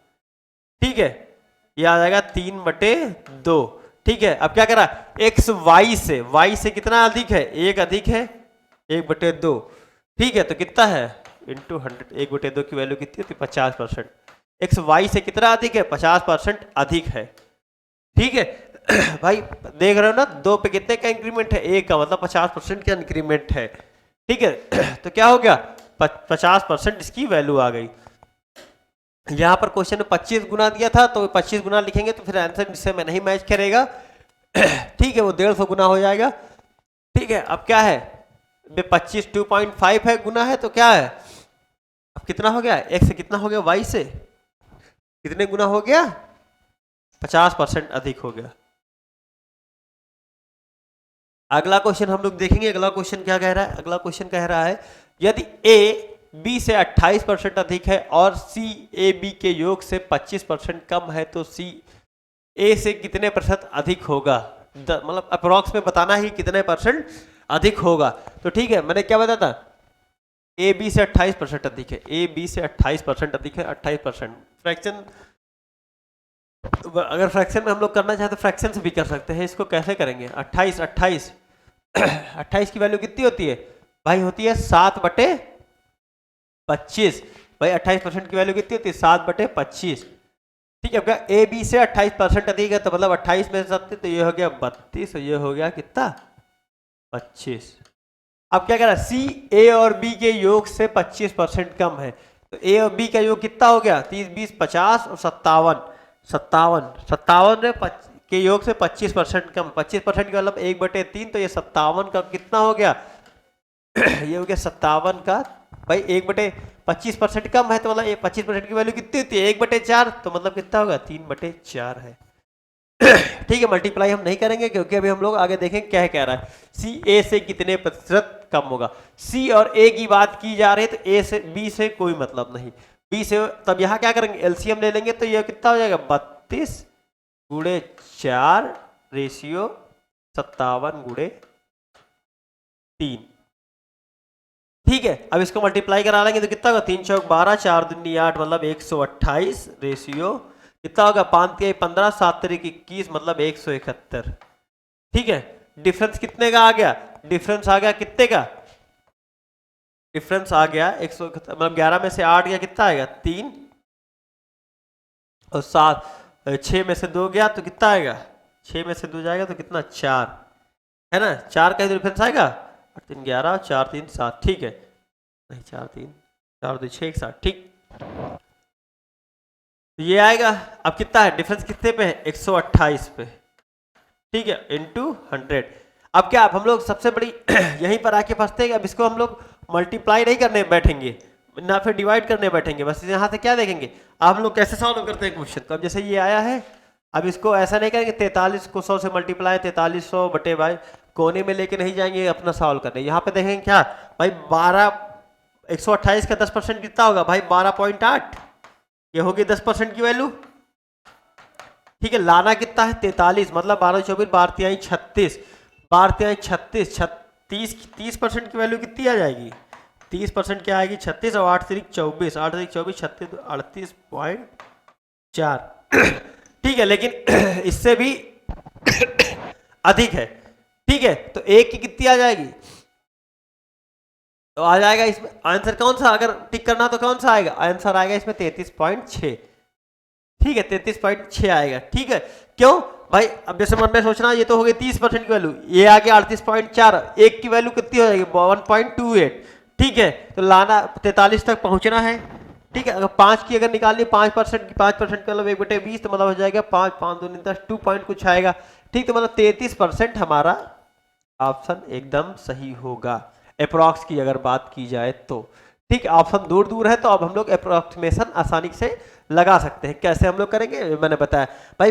ठीक है, ये आ जाएगा 3/2। ठीक है, अब क्या करा एक्स वाई से कितना अधिक है 1 अधिक है 1/2। ठीक है, तो कितना है इंटू 100, 1/2 की वैल्यू कितनी होती है 50%। एक्स वाई से कितना अधिक है 50% अधिक है। ठीक है भाई देख रहे हो ना, 2 पे कितने का इंक्रीमेंट है 1 का, मतलब 50% का इंक्रीमेंट है। ठीक है तो क्या हो गया 50% इसकी वैल्यू आ गई। यहाँ पर क्वेश्चन में 25 गुना दिया था तो 25 गुना लिखेंगे तो फिर आंसर इससे में नहीं मैच करेगा। ठीक है, वो 150 गुना हो जाएगा। ठीक है, अब क्या है 25 2.5 है गुना है, तो क्या है अब कितना हो गया x से कितना हो गया y से कितने गुना हो गया 50% अधिक हो गया। अगला क्वेश्चन हम लोग देखेंगे। अगला क्वेश्चन क्या कह रहा है, अगला क्वेश्चन कह रहा है यदि a b से 28% अधिक है और c a b के योग से 25% कम है तो c a से कितने प्रतिशत अधिक होगा। मतलब अप्रोक्स में बताना ही कितने परसेंट अधिक होगा। तो ठीक है, मैंने क्या बताया था ए बी से 28% अधिक है, ए बी से 28% अधिक है 28%। फ्रैक्शन, अगर फ्रैक्शन में हम लोग करना चाहें तो फ्रैक्शन से भी कर सकते हैं। इसको कैसे करेंगे 28 की वैल्यू कितनी होती है भाई, होती है 7/25। भाई 28% की वैल्यू कितनी होती है 7/25। ठीक है, क्या ए बी से 28% अधिक है तो मतलब 28 में से 7, तो ये हो गया 32 और ये हो गया कितना 25। अब क्या कह रहा है सी ए और बी के योग से 25% कम है, तो ए और बी का योग कितना हो गया 30 20 50 और 57 के योग से 25% कम। 25% का मतलब 1/3, तो ये 57 का कितना हो गया ये हो गया 57 का भाई 1/25% कम है, तो मतलब 25% की वैल्यू कितनी होती है 1/4, तो मतलब कितना होगा 3/4 है। ठीक है, मल्टीप्लाई हम नहीं करेंगे क्योंकि अभी हम लोग आगे देखेंगे क्या कह रहा है सी ए से कितने प्रतिशत कम होगा। सी और ए की बात की जा रही है तो ए से बी से कोई मतलब नहीं, बी से तब यहाँ क्या करेंगे एलसीएम ले लेंगे, तो ये कितना हो जाएगा 32 × 4 रेशियो 57 × 3। ठीक है, अब इसको मल्टीप्लाई करा लेंगे तो कितना होगा 3 चौक 12 4 दूनी 8 मतलब 128 रेशियो कितना होगा 5 3 15 7 3 21 मतलब 171। ठीक है, डिफरेंस कितने का आ गया, डिफरेंस आ गया कितने का, डिफरेंस आ गया 171, मतलब 11 में से 8 गया कितना आएगा 3 और 7 6 में से 2 गया तो कितना आएगा 6 में से 2 जाएगा तो कितना 4 है ना, 4 का डिफरेंस आएगा 3 11 4 3 7। ठीक है, नहीं 4 3 4 2 6 7। ठीक, ये आएगा। अब कितना है डिफरेंस कितने पे है 128 पे, ठीक है, इंटू 100। अब क्या हम लोग सबसे बड़ी यहीं पर आके फंसते हैं कि अब इसको हम लोग मल्टीप्लाई नहीं करने बैठेंगे ना फिर डिवाइड करने बैठेंगे, बस यहाँ से क्या देखेंगे आप हम लोग कैसे सॉल्व करते हैं क्वेश्चन। तो अब जैसे ये आया है, अब इसको ऐसा नहीं करेंगे 43 को 100 से मल्टीप्लाई 4300 बटे भाई कोने में लेके नहीं जाएंगे अपना सॉल्व करने। यहाँ पे देखेंगे क्या भाई 128 का 10% कितना होगा भाई 12.8, ये होगी 10% की वैल्यू। ठीक है, लाना कितना है 43, मतलब 12 24 12 तिहाई 36, 12 तिहाई 36, 30% की वैल्यू कितनी आ जाएगी 30% क्या आएगी 36 और 8 तिरिक 24, 8 तिरिक 24 36 38.4। ठीक है, लेकिन इससे भी अधिक है। ठीक है, तो एक की कितनी आ जाएगी, तो आ जाएगा इसमें आंसर कौन सा, अगर टिक करना तो कौन सा आएगा, आंसर आएगा इसमें 33.6। ठीक है, 33.6 आएगा। ठीक है, क्यों भाई, अब जैसे मन में सोचना ये तो हो गई 30% की वैल्यू, ये आ गया 38.4, एक की वैल्यू कितनी हो जाएगी 1.28। ठीक है, तो लाना 43 तक पहुंचना है। ठीक है, अगर 5 की अगर निकालनी 5% की, 5% का मतलब 1/20, तो मतलब हो जाएगा 5 5 2 10 2 पॉइंट कुछ आएगा। ठीक, तो मतलब 33% हमारा ऑप्शन एकदम सही होगा अप्रॉक्स की अगर बात की जाए तो। ठीक, ऑप्शन दूर दूर है तो अब हम लोग अप्रोक्सीमेशन आसानी से लगा सकते हैं। कैसे हम लोग करेंगे मैंने बताया भाई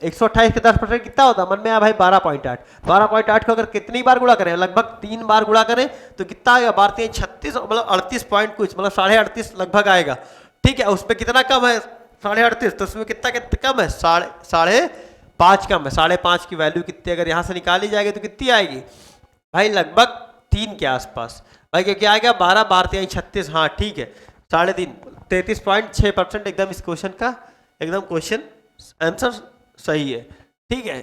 128 के 10% कितना होता है मन में आया भाई 12.8, 12.8 को अगर कितनी बार गुणा करें, लगभग 3 बार गुणा करें तो कितना आएगा 12 36, मतलब 38 पॉइंट कुछ, मतलब 38.5 लगभग आएगा। ठीक है, उसमें कितना कम है 38.5, तो उसमें कितना कम है 5.5 कम है। 5.5 की वैल्यू कितनी अगर यहाँ से निकाली जाएगी तो कितनी आएगी भाई लगभग 3 के आसपास भाई, क्योंकि आएगा 12 12 36, हाँ ठीक है 3.5 33.6% एकदम इस क्वेश्चन का एकदम क्वेश्चन आंसर सही है। ठीक है,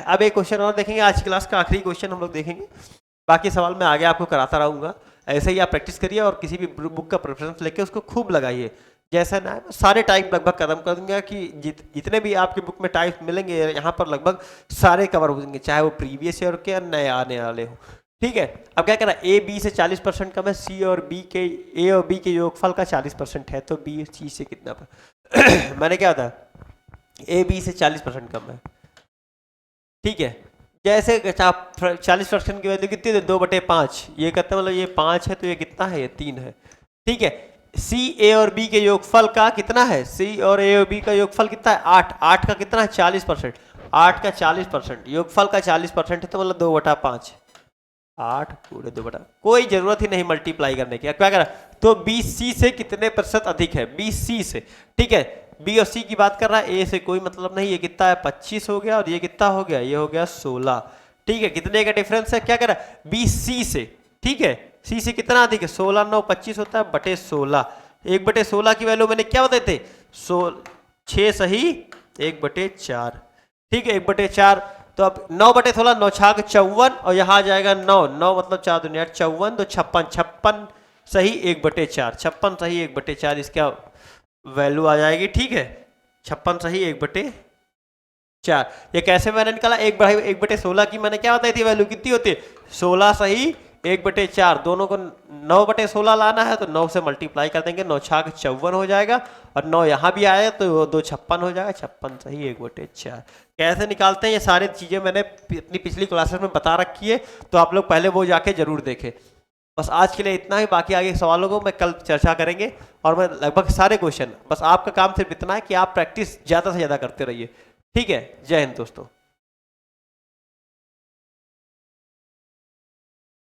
अब एक क्वेश्चन और देखेंगे, आज की क्लास का आखिरी क्वेश्चन हम लोग देखेंगे, बाकी सवाल मैं आगे आपको कराता रहूँगा। ऐसे ही आप प्रैक्टिस करिए और किसी भी बुक का प्रेफरेंस लेके उसको खूब लगाइए। जैसा ना सारे टाइप लगभग खत्म कर दूंगा कि जितने भी आपके बुक में टाइप मिलेंगे यहाँ पर लगभग सारे कवर हो जाएंगे, चाहे वो प्रीवियस ईयर के नए आने वाले हो। ठीक है, अब क्या करना, ए बी से 40% कम है, सी और बी के ए और बी के योगफल का 40% है, तो बी सी से कितना पर मैंने क्या था ए बी से 40% कम है। ठीक है, जैसे 40% की वैल्यू कितनी है 2/5, ये कहते हैं मतलब ये 5 है तो ये कितना है ये 3 है। ठीक है, सी ए और बी के योगफल का कितना है, सी और ए और बी का योगफल कितना है 8, 8 का कितना है 40%, 8 का 40% योगफल का 40% है, तो मतलब 2/5, 8 पूरे 2/, कोई जरूरत ही नहीं मल्टीप्लाई करने की। क्या करा, तो बी सी से कितने प्रतिशत अधिक है, बी सी से। ठीक है, बी और सी की बात कर रहा है, ए से कोई मतलब नहीं, ये कितना है 25 हो गया और ये कितना हो गया, ये हो गया 16। ठीक है, कितने का डिफरेंस है, क्या करा बी सी से। ठीक है, सी से कितना अधिक है 16 9 25 होता है बटे 16, 1/16 की वैल्यू मैंने क्या बताए थे 6 सही 1/4। ठीक है, 1/4, तो अब 9/16 9 छाग 54 और यहाँ आ जाएगा 9 9 मतलब 4 दुनिया 54, तो 56 56 सही 1/4, 56 सही 1/4 इसका वैल्यू आ जाएगी। ठीक है, 56 सही 1/4। ये कैसे मैंने निकाला, 1/16 की मैंने क्या बताई थी वैल्यू कितनी होती है 16 सही 1/4, दोनों को 9/16 लाना है तो 9 से मल्टीप्लाई कर देंगे, 9 छाग 54 हो जाएगा और 9 यहाँ भी आया तो 2 56 हो जाएगा, 56 सही 1/4। कैसे निकालते हैं ये सारी चीज़ें मैंने अपनी पिछली क्लासेस में बता रखी है, तो आप लोग पहले वो जाके जरूर देखें। बस आज के लिए इतना ही, बाकी आगे सवालों को मैं कल चर्चा करेंगे और मैं लगभग सारे क्वेश्चन, बस आपका काम सिर्फ इतना है कि आप प्रैक्टिस ज़्यादा से ज़्यादा करते रहिए। ठीक है, जय हिंद दोस्तों।